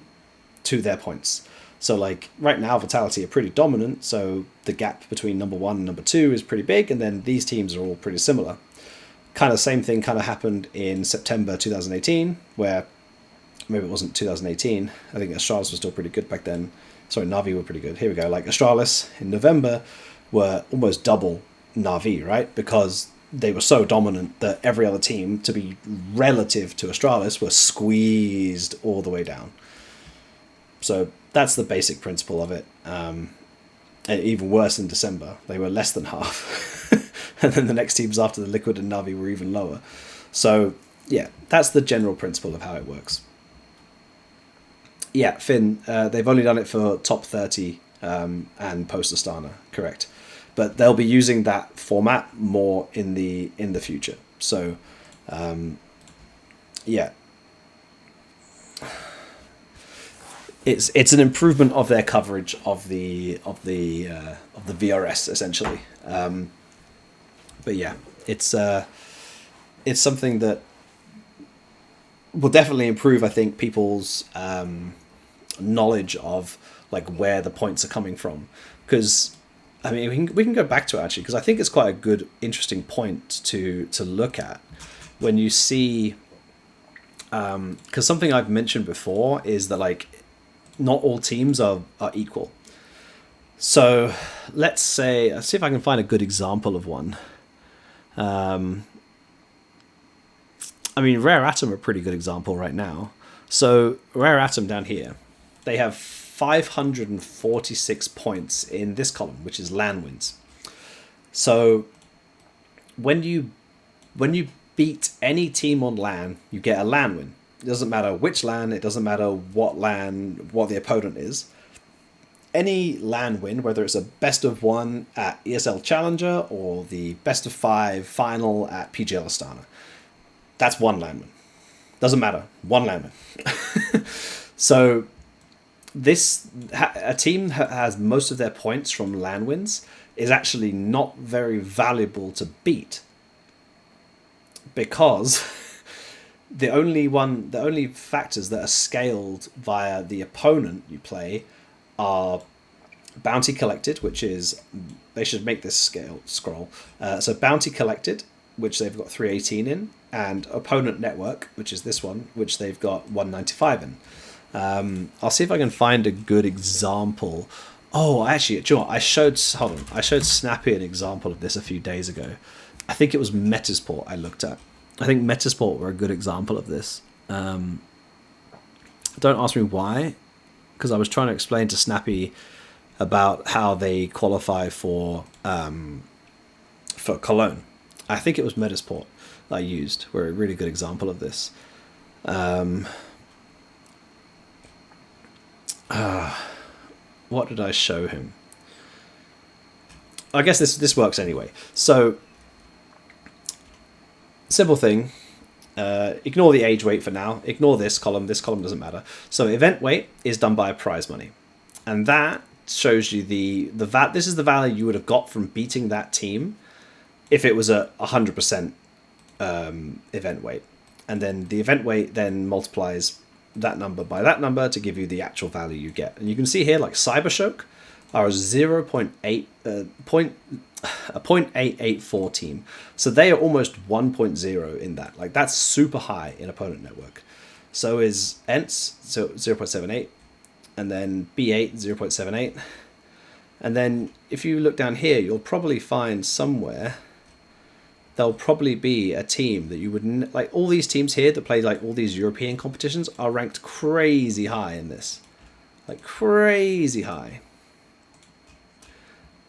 to their points. So like right now, Vitality are pretty dominant, so the gap between number one and number two is pretty big, and then these teams are all pretty similar. Kind of same thing kind of happened in September 2018, where maybe it wasn't 2018. I think Astralis was still pretty good back then. Sorry, Na'Vi were pretty good. Here we go. Like Astralis in November were almost double Na'Vi, right? Because they were so dominant that every other team, to be relative to Astralis, were squeezed all the way down. So that's the basic principle of it. And even worse in December, they were less than half. And then the next teams after the Liquid and Na'Vi were even lower. So yeah, that's the general principle of how it works. Yeah, Finn, they've only done it for top 30 and post Astana, correct. But they'll be using that format more in the future. So yeah, it's an improvement of their coverage of the VRS essentially. But yeah, it's something that will definitely improve, I think, people's knowledge of like where the points are coming from. Because I mean, we can go back to it actually, because I think it's quite a good, interesting point to look at when you see. Because something I've mentioned before is that like not all teams are equal. So let's see if I can find a good example of one. I mean, Rare Atom are a pretty good example right now. So Rare Atom down here, they have 546 points in this column, which is LAN wins. So when you beat any team on LAN, you get a LAN win. It doesn't matter which LAN, it doesn't matter what LAN, what the opponent is. Any LAN win, whether it's a best of 1 at ESL Challenger or the best of 5 final at PGL Astana, that's one LAN win. Doesn't matter, one LAN win. So a team that has most of their points from LAN wins is actually not very valuable to beat, because the only factors that are scaled via the opponent you play are bounty collected, which is, they should make this scroll. So bounty collected, which they've got 318 in, and opponent network, which is this one, which they've got 195 in. I'll see if I can find a good example. Oh, actually, do you know what? I showed Snappy an example of this a few days ago. I think it was Metasport I looked at. I think Metasport were a good example of this. Don't ask me why, because I was trying to explain to Snappy about how they qualify for Cologne. I think it was Metasport that I used. Were a really good example of this. What did I show him? I guess this works anyway. So, simple thing. Ignore the age weight for now. Ignore this column. This column doesn't matter. So event weight is done by prize money, and that shows you this is the value you would have got from beating that team if it was a 100% event weight, and then the event weight then multiplies that number by that number to give you the actual value you get. And you can see here, like Cybershock are a 0.884 team, so they are almost 1.0 in that. Like, that's super high in opponent network. So is ENTS, so 0.78, and then B8 0.78, and then if you look down here, you'll probably find somewhere there'll probably be a team that you would like. All these teams here that play like all these European competitions are ranked crazy high in this, like crazy high.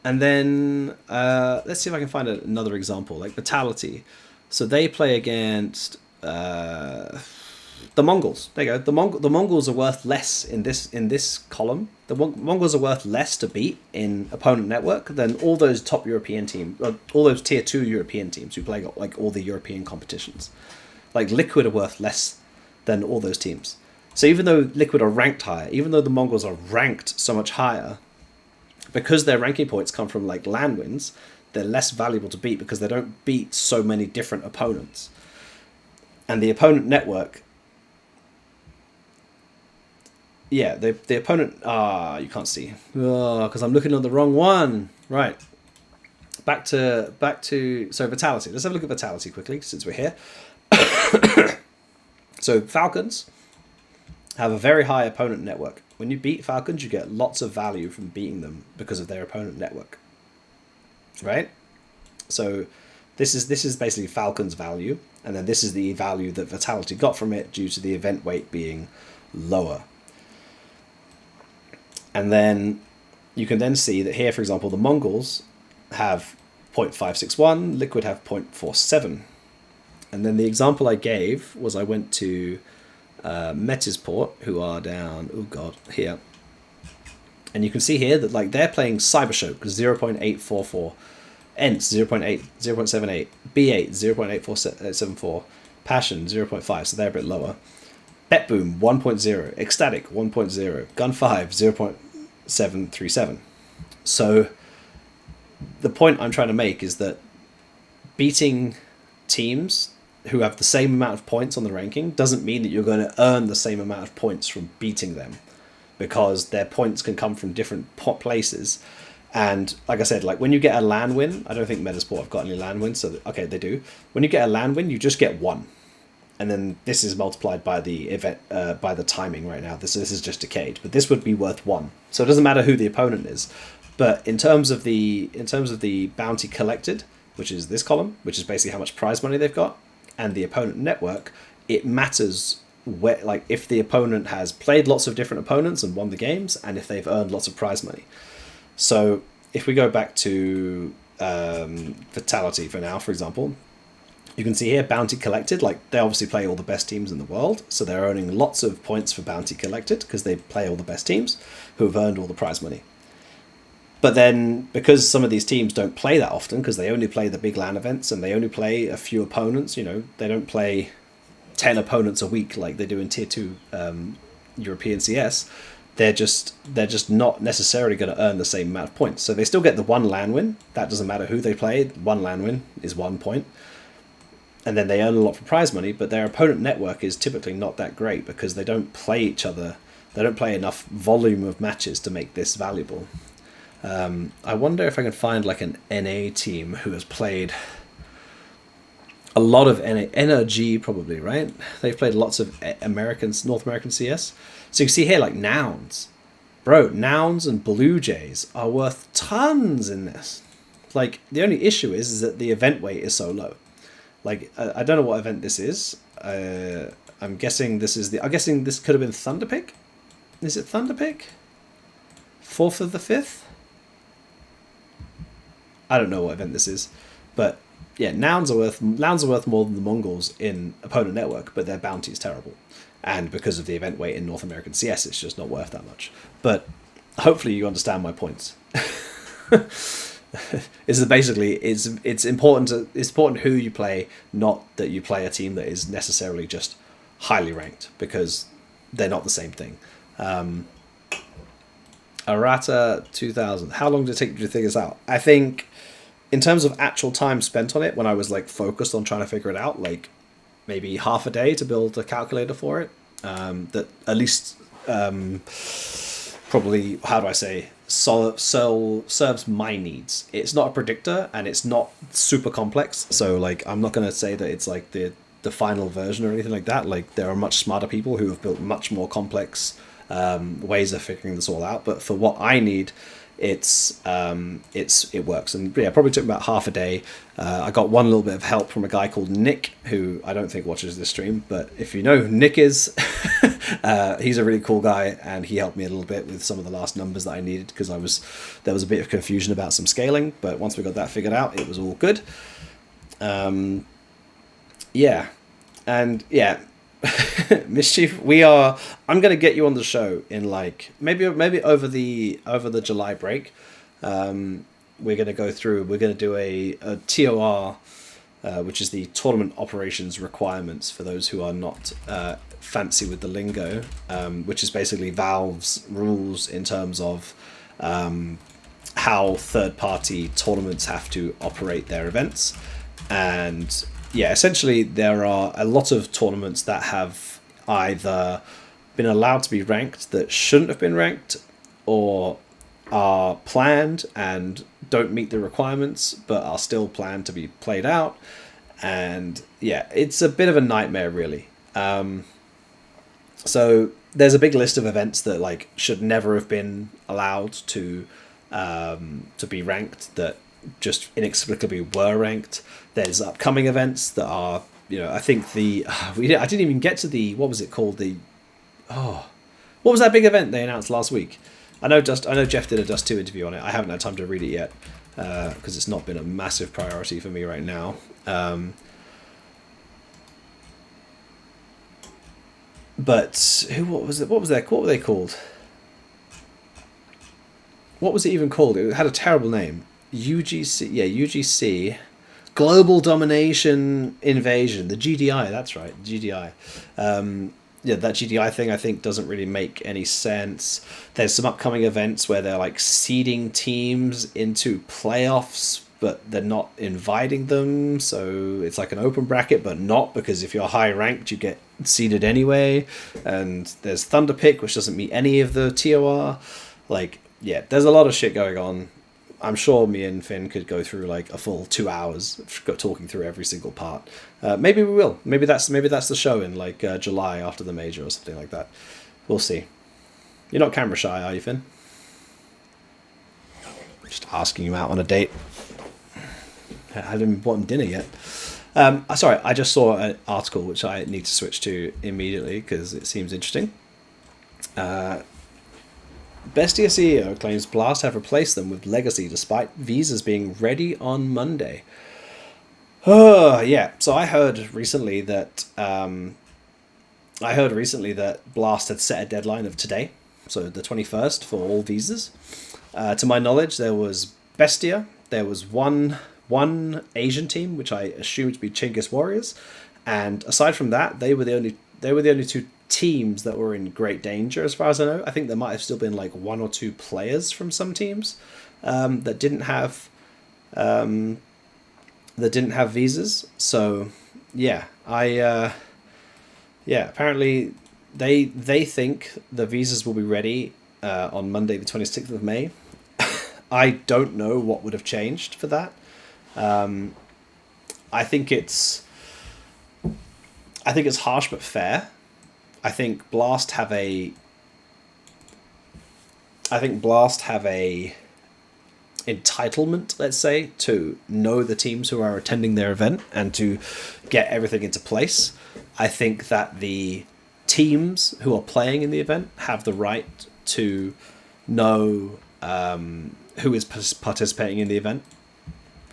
And then let's see if I can find another example, like Vitality. So they play against The Mongols. There you go. The Mongols are worth less in this column. The Mongols are worth less to beat in opponent network than all those top European teams, all those tier 2 European teams who play like all the European competitions. Like Liquid are worth less than all those teams. So even though Liquid are ranked higher, even though the Mongols are ranked so much higher, because their ranking points come from like LAN wins, they're less valuable to beat because they don't beat so many different opponents. And the opponent network, yeah, the opponent, you can't see, because I'm looking on the wrong one. Right, back to so Vitality. Let's have a look at Vitality quickly since we're here. So Falcons have a very high opponent network. When you beat Falcons, you get lots of value from beating them because of their opponent network. Right? So this is basically Falcons' value, and then this is the value that Vitality got from it due to the event weight being lower. And then you can then see that here, for example, the Mongols have 0.561, Liquid have 0.47. And then the example I gave was I went to Metisport, who are down, here. And you can see here that like they're playing Cybershock 0.844, ENTS 0.78, B8 0.8474, Passion 0.5, so they're a bit lower. BetBoom 1.0, Ecstatic 1.0, Gun5 0.737. So the point I'm trying to make is that beating teams who have the same amount of points on the ranking doesn't mean that you're going to earn the same amount of points from beating them, because their points can come from different places. And like I said, like when you get a LAN win, I don't think Metasport have got any LAN wins, so okay, they do. When you get a LAN win, you just get one. And then this is multiplied by the event, by the timing right now. This is just decayed, but this would be worth one. So it doesn't matter who the opponent is. But in terms of the bounty collected, which is this column, which is basically how much prize money they've got, and the opponent network, it matters where, like if the opponent has played lots of different opponents and won the games, and if they've earned lots of prize money. So if we go back to Vitality for now, for example, you can see here bounty collected, like they obviously play all the best teams in the world, so they're earning lots of points for bounty collected because they play all the best teams who have earned all the prize money. But then, because some of these teams don't play that often, because they only play the big LAN events and they only play a few opponents, you know, they don't play 10 opponents a week like they do in Tier 2 European CS, they're just not necessarily going to earn the same amount of points. So they still get the one LAN win. That doesn't matter who they play. One LAN win is 1 point. And then they earn a lot for prize money, but their opponent network is typically not that great because they don't play each other. They don't play enough volume of matches to make this valuable. I wonder if I can find like an NA team who has played a lot of NRG probably, right? They've played lots of North American CS. So you can see here like Nouns. Bro, Nouns and Blue Jays are worth tons in this. Like the only issue is that the event weight is so low. Like I don't know what event this is. I'm guessing this is I'm guessing this could have been Thunderpick. Is it Thunderpick? 4th of the 5th? I don't know what event this is, but yeah, Nouns are worth more than the Mongols in opponent network, but their bounty is terrible, and because of the event weight in North American CS, it's just not worth that much. But hopefully, you understand my points. Is basically it's important who you play, not that you play a team that is necessarily just highly ranked, because they're not the same thing. Arata 2000. How long did it take you to figure this out? I think, in terms of actual time spent on it, when I was like focused on trying to figure it out, like maybe half a day to build a calculator for it. That at least probably, how do I say, serves my needs. It's not a predictor and it's not super complex. So like, I'm not going to say that it's like the final version or anything like that. Like there are much smarter people who have built much more complex ways of figuring this all out. But for what I need, it works. And yeah, it probably took about half a day. I got one little bit of help from a guy called Nick, who I don't think watches this stream, but if you know who Nick is, he's a really cool guy, and he helped me a little bit with some of the last numbers that I needed, because there was a bit of confusion about some scaling, but once we got that figured out, it was all good. Yeah, and yeah, Mischief, we are. I'm gonna get you on the show in like maybe over the July break. We're gonna go through. We're gonna do a TOR, which is the tournament operations requirements for those who are not fancy with the lingo, which is basically Valve's rules in terms of how third-party tournaments have to operate their events. And yeah, essentially there are a lot of tournaments that have either been allowed to be ranked that shouldn't have been ranked, or are planned and don't meet the requirements but are still planned to be played out. And yeah, it's a bit of a nightmare, really. So there's a big list of events that like should never have been allowed to be ranked, that just inexplicably were ranked. There's upcoming events that are, I think I didn't even get to the, what was it called, what was that big event they announced last week? I know Jeff did a Dust 2 interview on it. I haven't had time to read it yet because it's not been a massive priority for me right now. But what were they called? What was it even called? It had a terrible name. UGC, Global Domination Invasion, the GDI. That's right, GDI. That GDI thing I think doesn't really make any sense. There's some upcoming events where they're like seeding teams into playoffs, but they're not inviting them, so it's like an open bracket, but not, because if you're high ranked, you get seeded anyway. And there's Thunderpick, which doesn't meet any of the TOR. Like, yeah, there's a lot of shit going on. I'm sure me and Finn could go through like a full 2 hours talking through every single part. Maybe we will. Maybe that's the show in like July after the major or something like that. We'll see. You're not camera shy, are you, Finn? Just asking you out on a date. I haven't bought dinner yet. Sorry, I just saw an article which I need to switch to immediately because it seems interesting. Bestia CEO claims Blast have replaced them with Legacy despite visas being ready on Monday. Yeah. So I heard recently that Blast had set a deadline of today, so the 21st, for all visas. To my knowledge, there was Bestia. There was one Asian team, which I assumed to be Chinggis Warriors, and aside from that, they were the only two teams that were in great danger, as far as I know. I think there might have still been like one or two players from some teams that didn't have visas. So yeah, apparently they think the visas will be ready on Monday the 26th of May. I don't know what would have changed for that. I think it's harsh but fair. I think Blast have a entitlement, let's say, to know the teams who are attending their event and to get everything into place. I think that the teams who are playing in the event have the right to know who is participating in the event.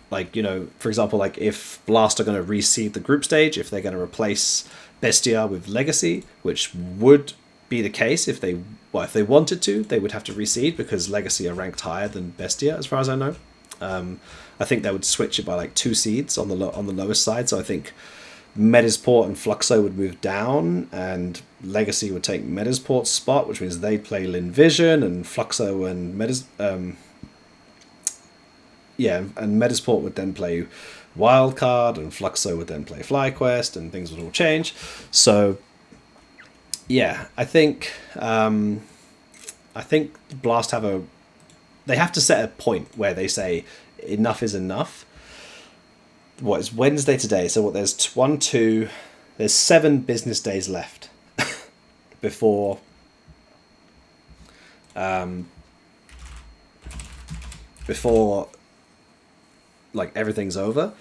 Like, for example, like if Blast are going to reseed the group stage, if they're going to replace Bestia with Legacy, which would be the case if they wanted to, they would have to reseed because Legacy are ranked higher than Bestia, as far as I know. I think they would switch it by like 2 seeds on the lowest side. So I think Metasport and Fluxo would move down, and Legacy would take Metasport's spot, which means they'd play Linvision, and Fluxo and and Metasport would then play Wildcard, and Fluxo would then play FlyQuest, and things would all change. So yeah, I think Blast they have to set a point where they say enough is enough. What is Wednesday today? So there's 7 business days left before like everything's over,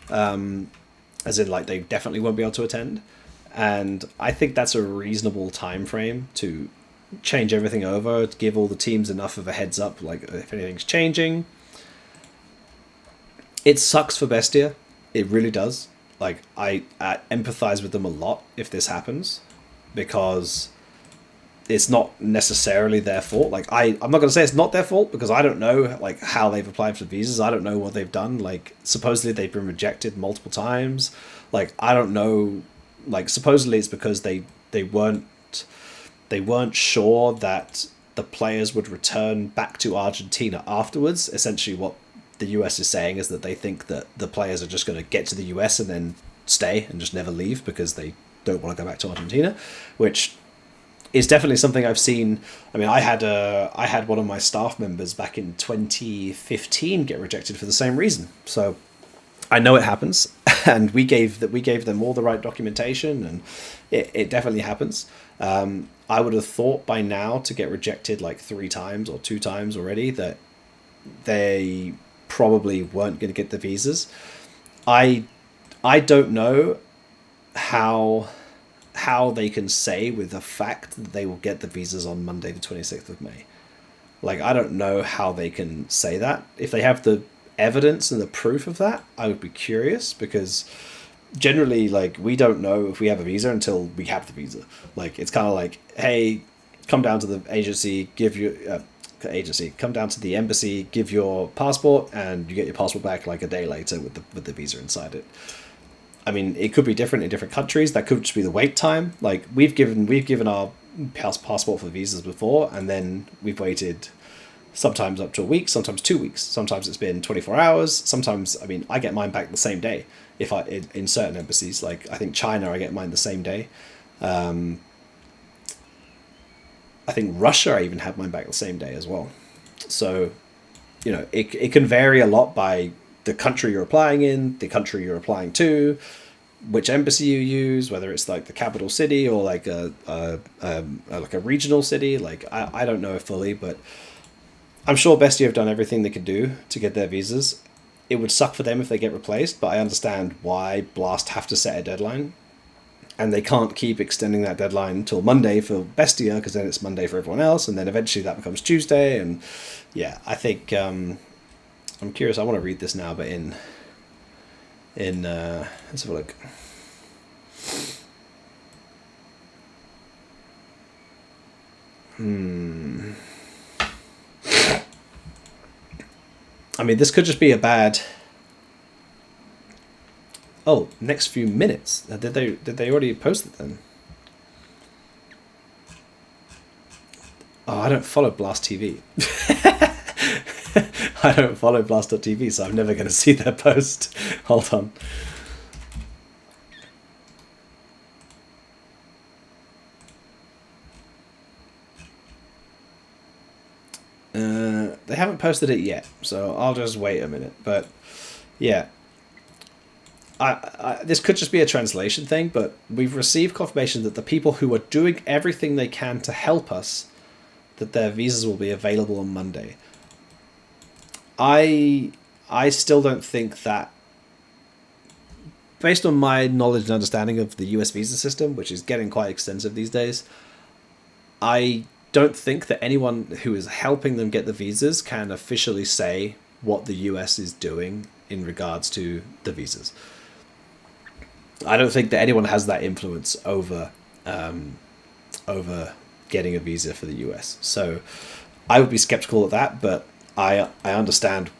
as in like they definitely won't be able to attend. And I think that's a reasonable time frame to change everything over, to give all the teams enough of a heads up, like if anything's changing. It sucks for Bestia, it really does. like I empathize with them a lot if this happens, because it's not necessarily their fault. Like I'm not gonna say it's not their fault, because I don't know like how they've applied for visas. I don't know what they've done. Like supposedly they've been rejected multiple times. Like I don't know. Like supposedly it's because they weren't sure that the players would return back to Argentina afterwards. Essentially, what the US is saying is that they think that the players are just going to get to the US and then stay and just never leave because they don't want to go back to Argentina, which is definitely something I've seen. I mean, I had one of my staff members back in 2015 get rejected for the same reason. So I know it happens, and we gave them all the right documentation, and it definitely happens. I would have thought by now, to get rejected like 3 times or 2 times already, that they probably weren't going to get the visas. I don't know how they can say with the fact that they will get the visas on Monday the 26th of May. Like, I don't know how they can say that. If they have the evidence and the proof of that, I would be curious, because generally, like, we don't know if we have a visa until we have the visa. Like, it's kind of like, hey, come down to the agency, come down to the embassy, give your passport, and you get your passport back like a day later with the visa inside it. I mean, it could be different in different countries. That could just be the wait time. Like, we've given our passport for visas before, and then we've waited sometimes up to a week, sometimes 2 weeks. Sometimes it's been 24 hours. Sometimes, I mean, I get mine back the same day. In certain embassies, like I think China, I get mine the same day. I think Russia, I even had mine back the same day as well. So, it can vary a lot by the country you're applying in, the country you're applying to, which embassy you use, whether it's like the capital city or like a regional city. Like I don't know fully, but I'm sure Bestia have done everything they could do to get their visas. It would suck for them if they get replaced, but I understand why Blast have to set a deadline. And they can't keep extending that deadline until Monday for Bestia, because then it's Monday for everyone else, and then eventually that becomes Tuesday. And yeah, I think I'm curious. I want to read this now, but in let's have a look. I mean, this could just be a bad. Oh, next few minutes. Did they already post it then? Oh, I don't follow Blast TV. I don't follow Blast.tv, so I'm never going to see their post. Hold on. They haven't posted it yet, so I'll just wait a minute. But yeah, this could just be a translation thing, but we've received confirmation that the people who are doing everything they can to help us, that their visas will be available on Monday. I still don't think that, based on my knowledge and understanding of the US visa system, which is getting quite extensive these days, I don't think that anyone who is helping them get the visas can officially say what the US is doing in regards to the visas. I don't think that anyone has that influence over getting a visa for the US. So I would be skeptical of that, but I understand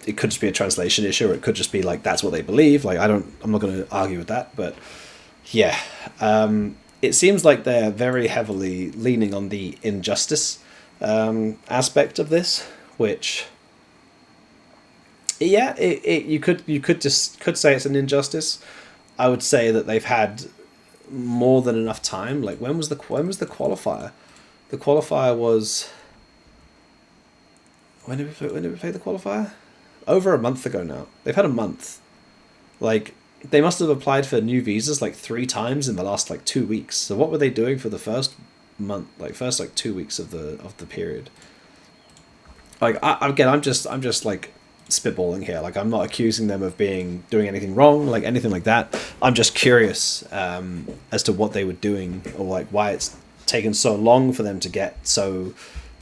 it could just be a translation issue, or it could just be like that's what they believe. Like I'm not going to argue with that, but yeah, it seems like they're very heavily leaning on the injustice aspect of this, which yeah, you could say it's an injustice. I would say that they've had more than enough time. Like when was the qualifier? The qualifier was. When did we play the qualifier? Over a month ago now. They've had a month. Like, they must have applied for new visas like 3 times in the last like 2 weeks. So what were they doing for the first month, like first like 2 weeks of the period? Like I'm just like spitballing here. Like I'm not accusing them of doing anything wrong, like anything like that. I'm just curious as to what they were doing, or like why it's taken so long for them to get so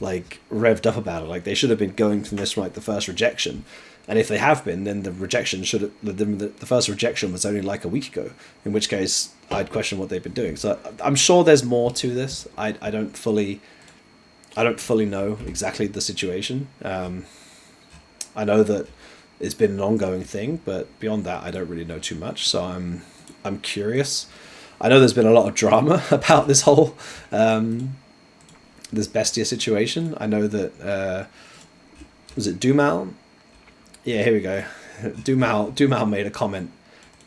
like revved up about it. Like they should have been going from this from like the first rejection, and if they have been, then the rejection should have the first rejection was only like a week ago. In which case, I'd question what they've been doing. So I'm sure there's more to this. I don't fully know exactly the situation. I know that it's been an ongoing thing, but beyond that, I don't really know too much. So I'm curious. I know there's been a lot of drama about this whole this Bestia situation. I know that was it Dumal? Yeah, here we go. Dumal made a comment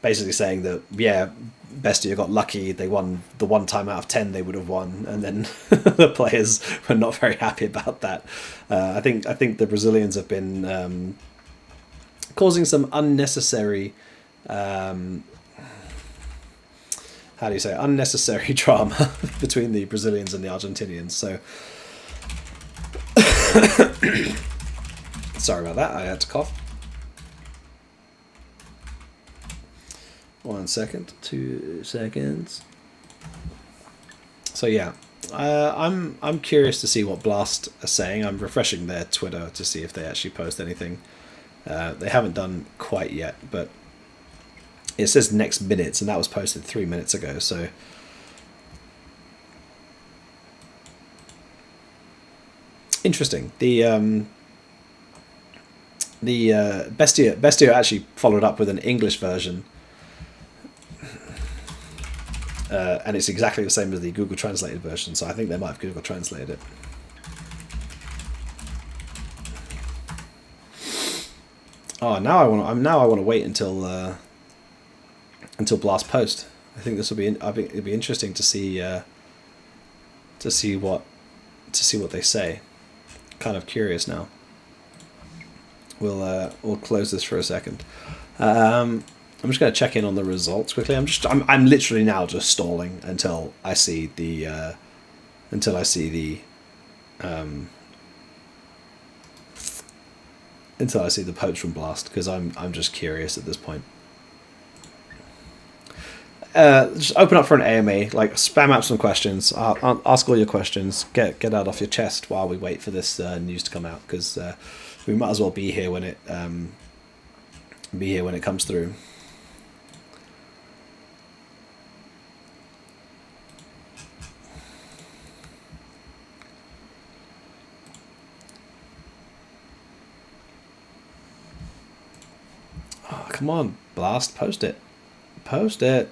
basically saying that yeah, Bestia got lucky. They won the one time out of 10 they would have won, and then the players were not very happy about that. I think the Brazilians have been causing some unnecessary. How do you say, unnecessary drama between the Brazilians and the Argentinians. So sorry about that, I had to cough. 1 second, 2 seconds. So yeah, I'm curious to see what Blast are saying. I'm refreshing their Twitter to see if they actually post anything. They haven't done quite yet, but it says next minutes, and that was posted 3 minutes ago. So interesting. The Bestia actually followed up with an English version, and it's exactly the same as the Google translated version. So I think they might have Google translated it. Oh, now I want to wait until Blast post. I think this will be. I think it'd be interesting to see what they say. Kind of curious now. We'll close this for a second. I'm just going to check in on the results quickly. I'm literally now just stalling until I see the post from Blast, because I'm just curious at this point. Just open up for an AMA, like spam out some questions, ask all your questions, get out off your chest while we wait for this news to come out, because we might as well be here when it comes through. Oh, come on, Blast, post it. Post it.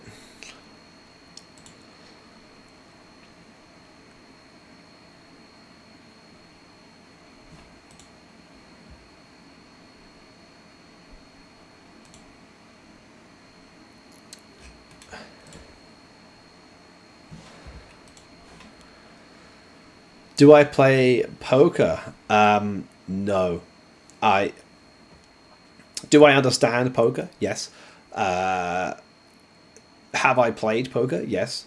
Do I play poker? No. Do I understand poker? Yes. Have I played poker? Yes.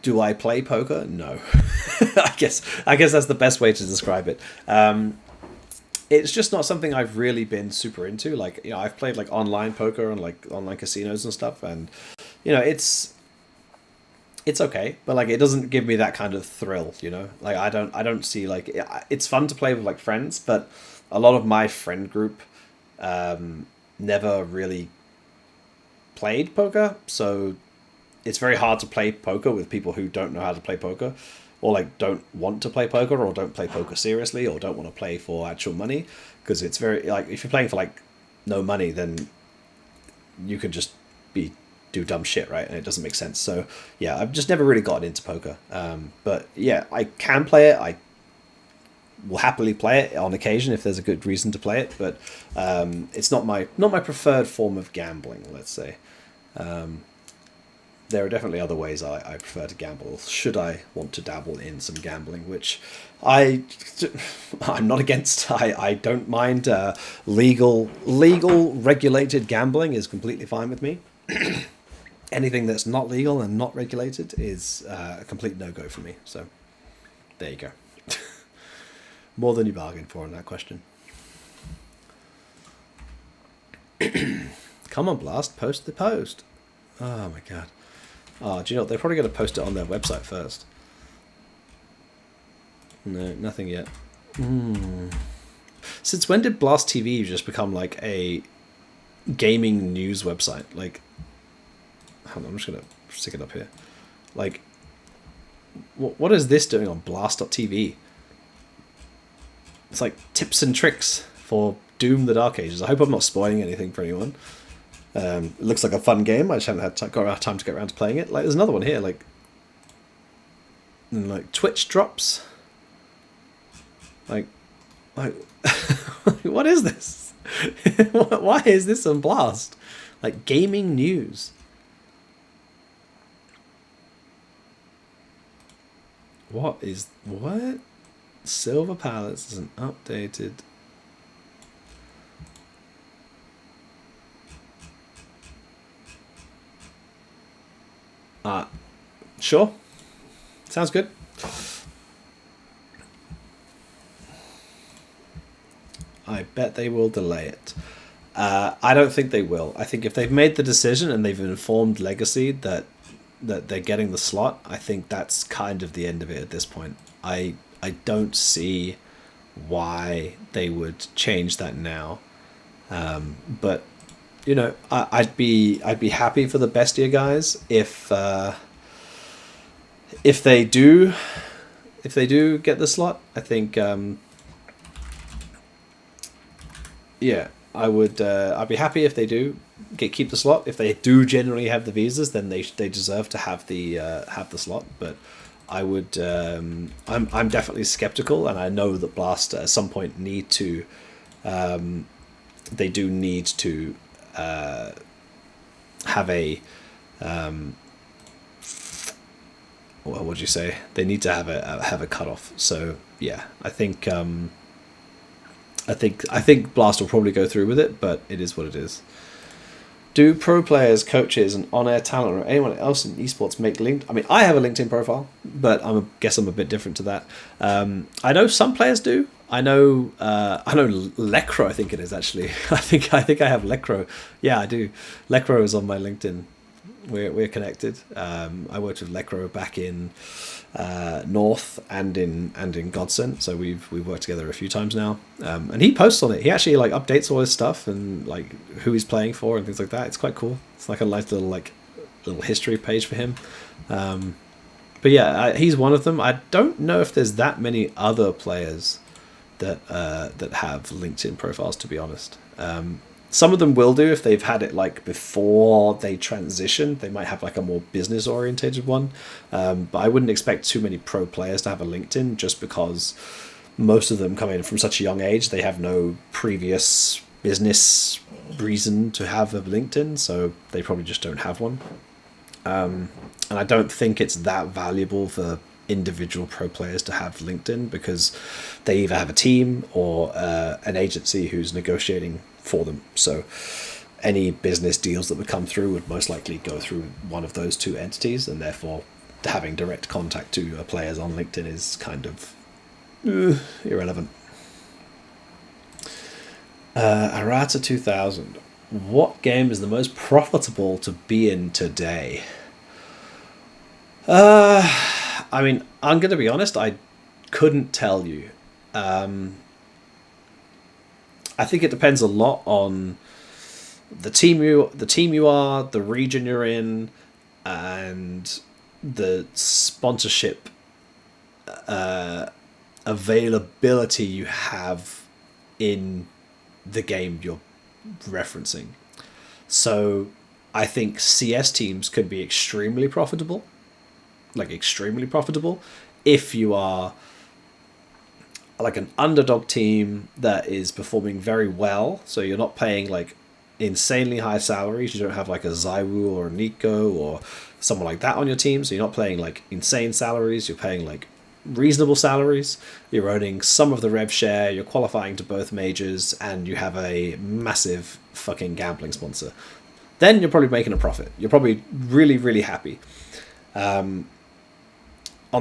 Do I play poker? No. I guess that's the best way to describe it. It's just not something I've really been super into. Like, you know, I've played like online poker and like online casinos and stuff, and you know, it's okay, but like it doesn't give me that kind of thrill, you know. Like I don't see, like, it's fun to play with like friends, but a lot of my friend group never really played poker, so it's very hard to play poker with people who don't know how to play poker, or like don't want to play poker, or don't play poker seriously, or don't want to play for actual money, because it's very, like, if you're playing for like no money, then you can just do dumb shit, right? And it doesn't make sense. So yeah, I've just never really gotten into poker. But yeah, I can play it. I will happily play it on occasion if there's a good reason to play it. But it's not my preferred form of gambling, let's say. There are definitely other ways I prefer to gamble, should I want to dabble in some gambling, which I'm not against. I don't mind. Legal regulated gambling is completely fine with me. Anything that's not legal and not regulated is a complete no-go for me. So there you go. More than you bargained for on that question. Come on, Blast, post the post. Oh my god. Oh, do you know what? They're probably going to post it on their website first. No, nothing yet. Since when did Blast TV just become like a gaming news website? Like, hold on, I'm just gonna stick it up here. Like, what is this doing on Blast.tv? It's like tips and tricks for Doom: The Dark Ages. I hope I'm not spoiling anything for anyone. It looks like a fun game. I just haven't had got time to get around to playing it. Like, there's another one here. Like Twitch drops. Like, what is this? Why is this on Blast? Like, gaming news. What? Silver Palace is an updated. Sure. Sounds good. I bet they will delay it. I don't think they will. I think if they've made the decision and they've informed Legacy that they're getting the slot, I think that's kind of the end of it at this point. I don't see why they would change that now. But you know, I'd be happy for the Bestia guys if they do get the slot. I think yeah, I would. I'd be happy if they do keep the slot. If they do generally have the visas, then they deserve to have the slot. But I would. I'm definitely skeptical, and I know that Blast at some point need to. They do need to have a. What would you say? They need to have a cutoff. So yeah, I think. I think Blast will probably go through with it, but it is what it is. Do pro players, coaches, and on-air talent, or anyone else in esports make linked? I mean, I have a LinkedIn profile, but guess I'm a bit different to that. I know some players do. I know Lecro. I think it is actually. I think I have Lecro. Yeah, I do. Lecro is on my LinkedIn. We're connected. I worked with Lecro back in North and in Godsent, so we've worked together a few times now. And he posts on it. He actually like updates all his stuff and like who he's playing for and things like that. It's quite cool. It's like a nice little history page for him. But yeah, he's one of them. I don't know if there's that many other players that have LinkedIn profiles, to be honest. Some of them will do if they've had it like before they transition. They might have like a more business orientated one. But I wouldn't expect too many pro players to have a LinkedIn, just because most of them come in from such a young age. They have no previous business reason to have a LinkedIn, so they probably just don't have one. And I don't think it's that valuable for individual pro players to have LinkedIn, because they either have a team or an agency who's negotiating for them. So any business deals that would come through would most likely go through one of those two entities, and therefore having direct contact to players on LinkedIn is kind of irrelevant. Arata 2000. What game is the most profitable to be in today? I mean, I'm going to be honest, I couldn't tell you. I think it depends a lot on the team you are, the region you're in, and the sponsorship availability you have in the game you're referencing. So I think CS teams could be extremely profitable, if you are like an underdog team that is performing very well. So you're not paying like insanely high salaries. You don't have like a Zaiwu or a Nico or someone like that on your team. So you're not paying like insane salaries. You're paying like reasonable salaries. You're owning some of the rev share. You're qualifying to both majors, and you have a massive fucking gambling sponsor. Then you're probably making a profit. You're probably really, really happy. On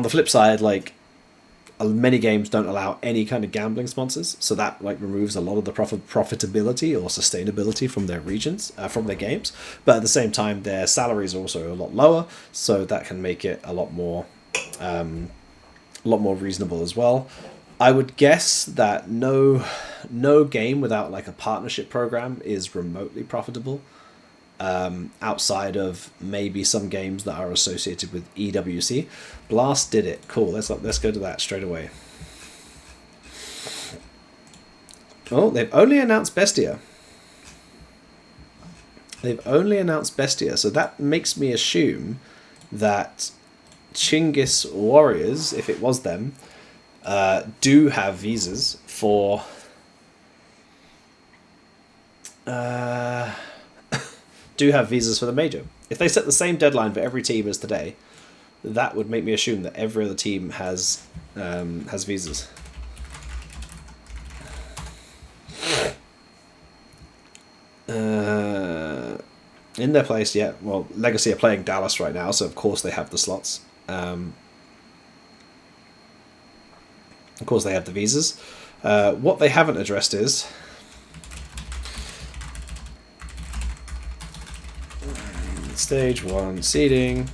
the flip side, like, many games don't allow any kind of gambling sponsors, so that like removes a lot of the profitability or sustainability from their regions, from their games. But at the same time, their salaries are also a lot lower, so that can make it a lot more a lot more reasonable as well. I would guess that no game without like a partnership program is remotely profitable. Outside of maybe some games that are associated with EWC. Blast did it. Cool. Let's go to that straight away. Oh, they've only announced Bestia. So that makes me assume that Chinggis Warriors, if it was them, do have visas for the major. If they set the same deadline for every team as today, that would make me assume that every other team has visas. In their place, yeah. Well, Legacy are playing Dallas right now, so of course they have the slots. Of course they have the visas. What they haven't addressed is Stage 1 seeding.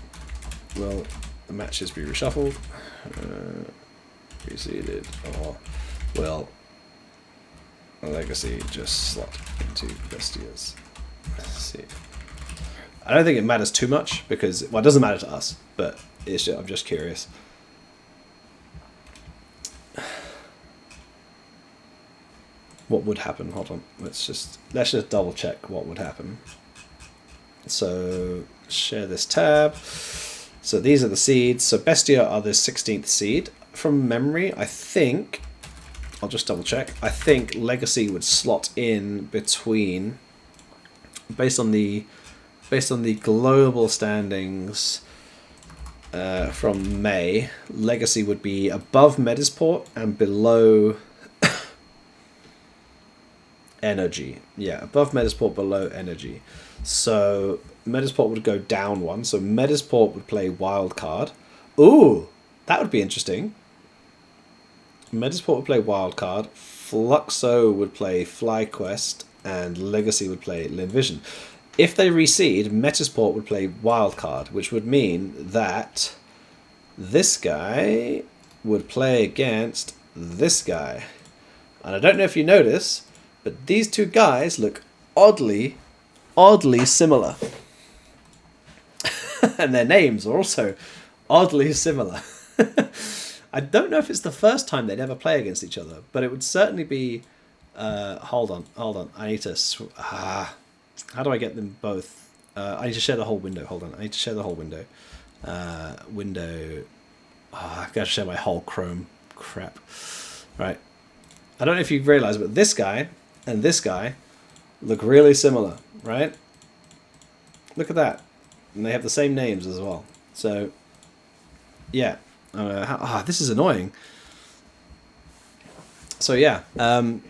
Will the matches be reshuffled? Reseeded, or will Legacy just slot into Bestia's seed? I don't think it matters too much because, well, it doesn't matter to us, but it's just, I'm just curious. What would happen? Hold on. Let's just double check what would happen. So share this tab. So these are the seeds. So Bestia are the 16th seed. From memory, I think, I'll just double check. I think Legacy would slot in between, based on the global standings from May, Legacy would be above Medisport and below Energy. Yeah, above Medisport, below Energy. So Medisport would go down one. So Medisport would play Wildcard. Ooh, that would be interesting. Medisport would play Wildcard. Fluxo would play FlyQuest. And Legacy would play Linvision. If they reseed, Metasport would play Wildcard, which would mean that this guy would play against this guy. And I don't know if you notice, but these two guys look oddly similar. And their names are also oddly similar. I don't know if it's the first time they'd ever play against each other, but it would certainly be... hold on. I need to... how do I get them both? I need to share the whole window. Hold on. I need to share the whole window. Window... I've got to share my whole Chrome. Crap. Right. I don't know if you realise, but this guy and this guy look really similar, right? Look at that. And they have the same names as well. So, yeah. This is annoying. So, yeah.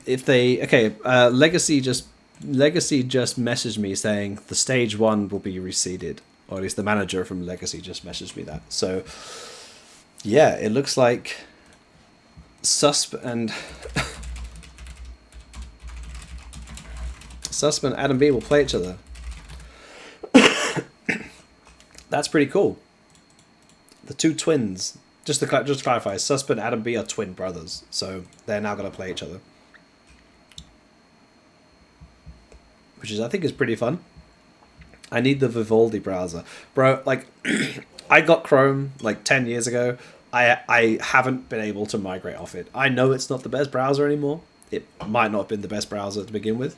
If they... Okay, Legacy just messaged me saying the stage 1 will be reseeded. Or at least the manager from Legacy just messaged me that. So, yeah, it looks like Susp and Adam B will play each other. That's pretty cool. The two twins. Just to clarify, Susp and Adam B are twin brothers. So they're now going to play each other. Which I think is pretty fun. I need the Vivaldi browser. Bro, like, I got Chrome like 10 years ago. I haven't been able to migrate off it. I know it's not the best browser anymore. It might not have been the best browser to begin with.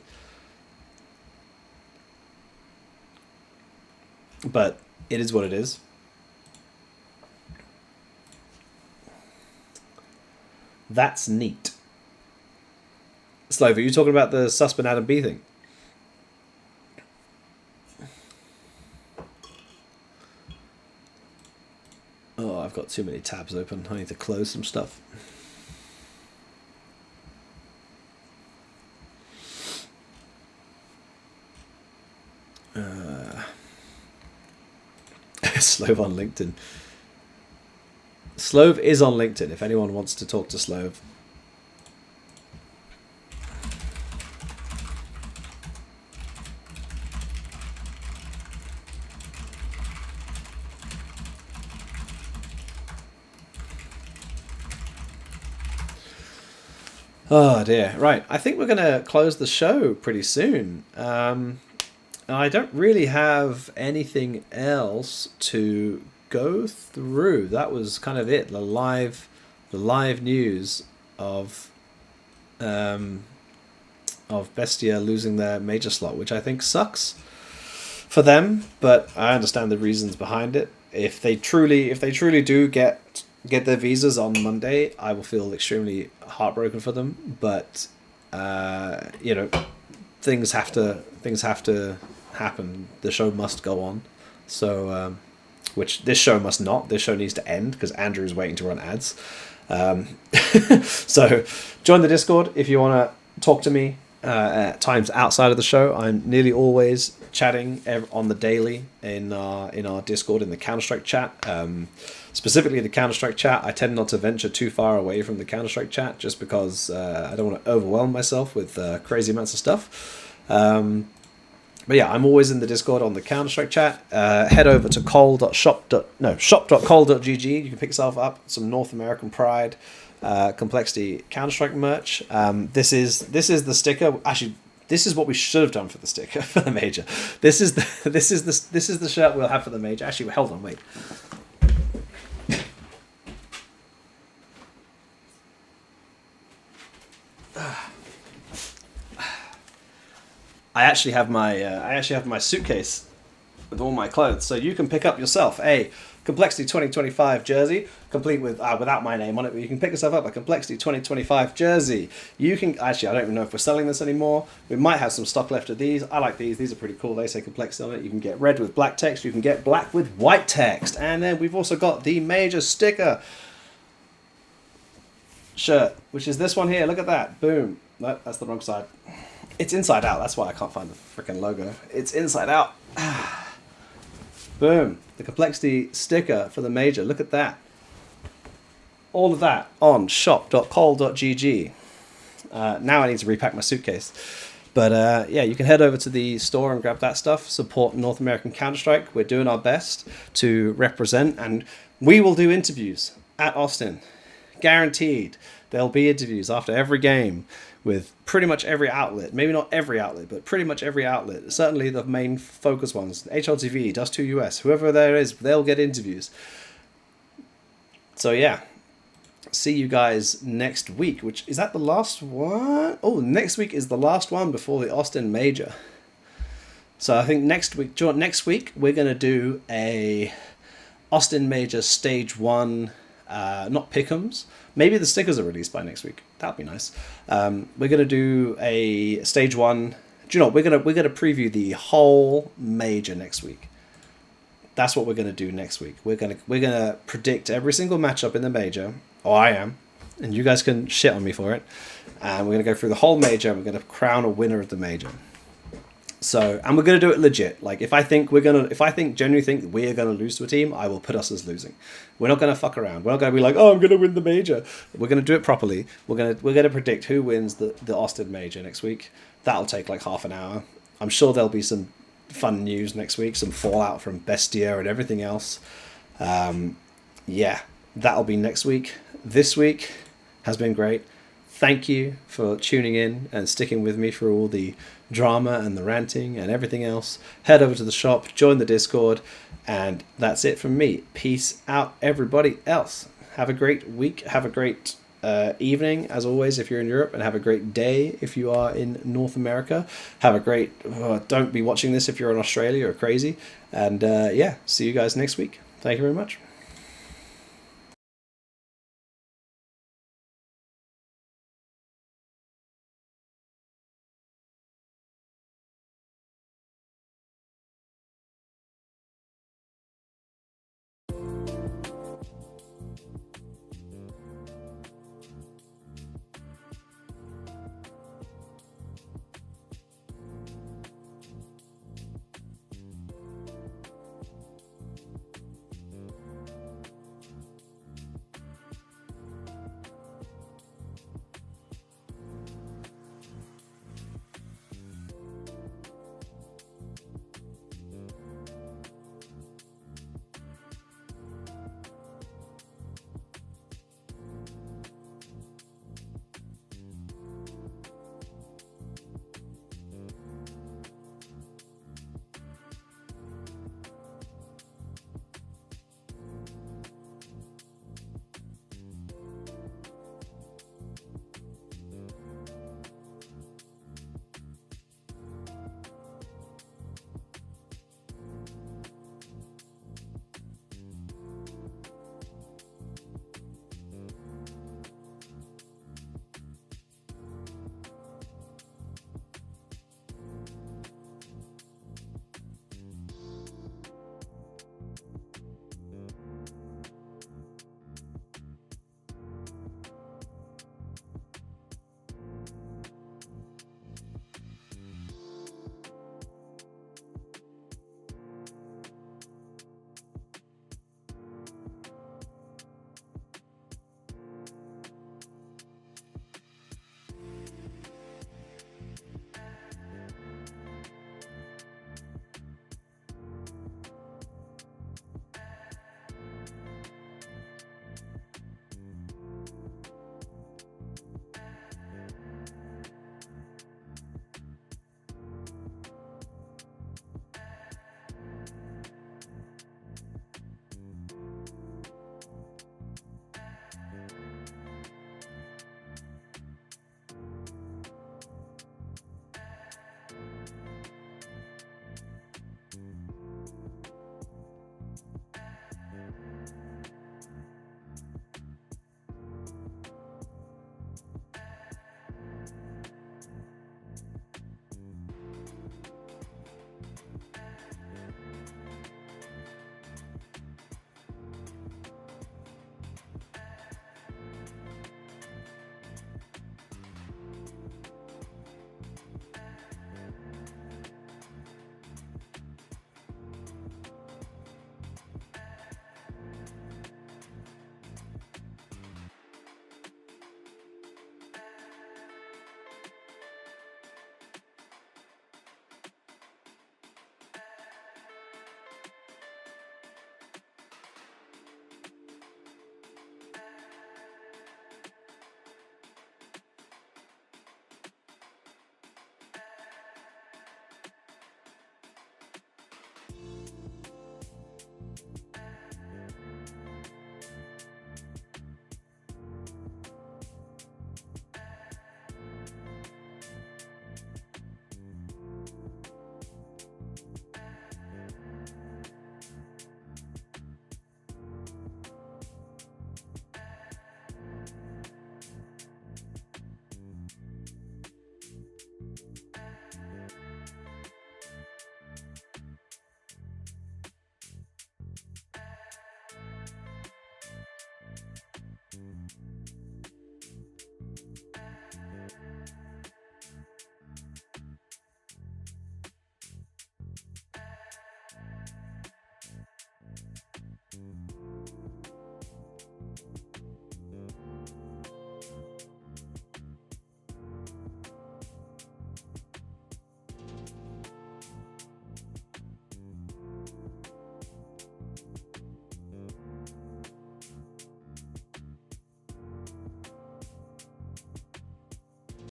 But it is what it is. That's neat. Slova, you talking about the Susp and Adam B thing? Oh, I've got too many tabs open. I need to close some stuff. Slove on LinkedIn. Slove is on LinkedIn if anyone wants to talk to Slove. Oh dear. Right. I think we're going to close the show pretty soon. I don't really have anything else to go through. That was kind of it. The live news of um, Bestia losing their major slot, which I think sucks for them. But I understand the reasons behind it. If they truly do get their visas on Monday, I will feel extremely heartbroken for them. But you know, things have to happen. The show must go on. So, which this show must not. This show needs to end because Andrew's waiting to run ads. So, join the Discord if you want to talk to me at times outside of the show. I'm nearly always chatting on the daily in our Discord in the Counter-Strike chat. Specifically the Counter-Strike chat, I tend not to venture too far away from the Counter-Strike chat just because I don't want to overwhelm myself with crazy amounts of stuff. But yeah, I'm always in the Discord on the Counter-Strike chat. Head over to shop.cole.gg. You can pick yourself up some North American Pride Complexity Counter-Strike merch. This is the sticker. Actually, this is what we should have done for the sticker for the major. This is the shirt we'll have for the major. Actually, hold on, wait. I actually have my suitcase with all my clothes, so you can pick up yourself a Complexity 2025 jersey, complete with without my name on it. But you can pick yourself up a Complexity 2025 jersey. You can actually, I don't even know if we're selling this anymore. We might have some stock left of these. I like these. These are pretty cool. They say Complexity on it. You can get red with black text. You can get black with white text, and then we've also got the major sticker shirt, which is this one here. Look at that. Boom. No, that's the wrong side. It's inside out. That's why I can't find the freaking logo. It's inside out. Boom. The Complexity sticker for the major. Look at that. All of that on shop.cole.gg. Now I need to repack my suitcase. But yeah, you can head over to the store and grab that stuff. Support North American Counter-Strike. We're doing our best to represent, and we will do interviews at Austin. Guaranteed. There'll be interviews after every game with pretty much every outlet. Maybe not every outlet, but pretty much every outlet. Certainly the main focus ones. HLTV, Dust2 US, whoever there is, they'll get interviews. So yeah, see you guys next week, which is that the last one? Oh, next week is the last one before the Austin Major. So I think next week we're going to do a Austin Major Stage 1, not pick'ems. Maybe the stickers are released by next week. That'd be nice. We're gonna do a Stage 1. Do you know what? We're gonna preview the whole major next week. That's what we're gonna do next week. We're gonna predict every single matchup in the major. Oh, I am, and you guys can shit on me for it. And we're gonna go through the whole major. And we're gonna crown a winner of the major. So, and we're gonna do it legit. Like, if I genuinely think we're gonna lose to a team, I will put us as losing. We're not gonna fuck around. We're not gonna be like, oh, I'm gonna win the major. We're gonna do it properly. We're gonna predict who wins the Austin Major next week. That'll take like half an hour. I'm sure there'll be some fun news next week, some fallout from Bestia and everything else. Yeah, that'll be next week. This week has been great. Thank you for tuning in and sticking with me for all the drama and the ranting and everything else. Head over to the shop, join the Discord, and that's it from me. Peace out, everybody else. Have a great week. Have a great evening, as always, if you're in Europe, and have a great day if you are in North America. Have a great... don't be watching this if you're in Australia or crazy. And yeah, see you guys next week. Thank you very much.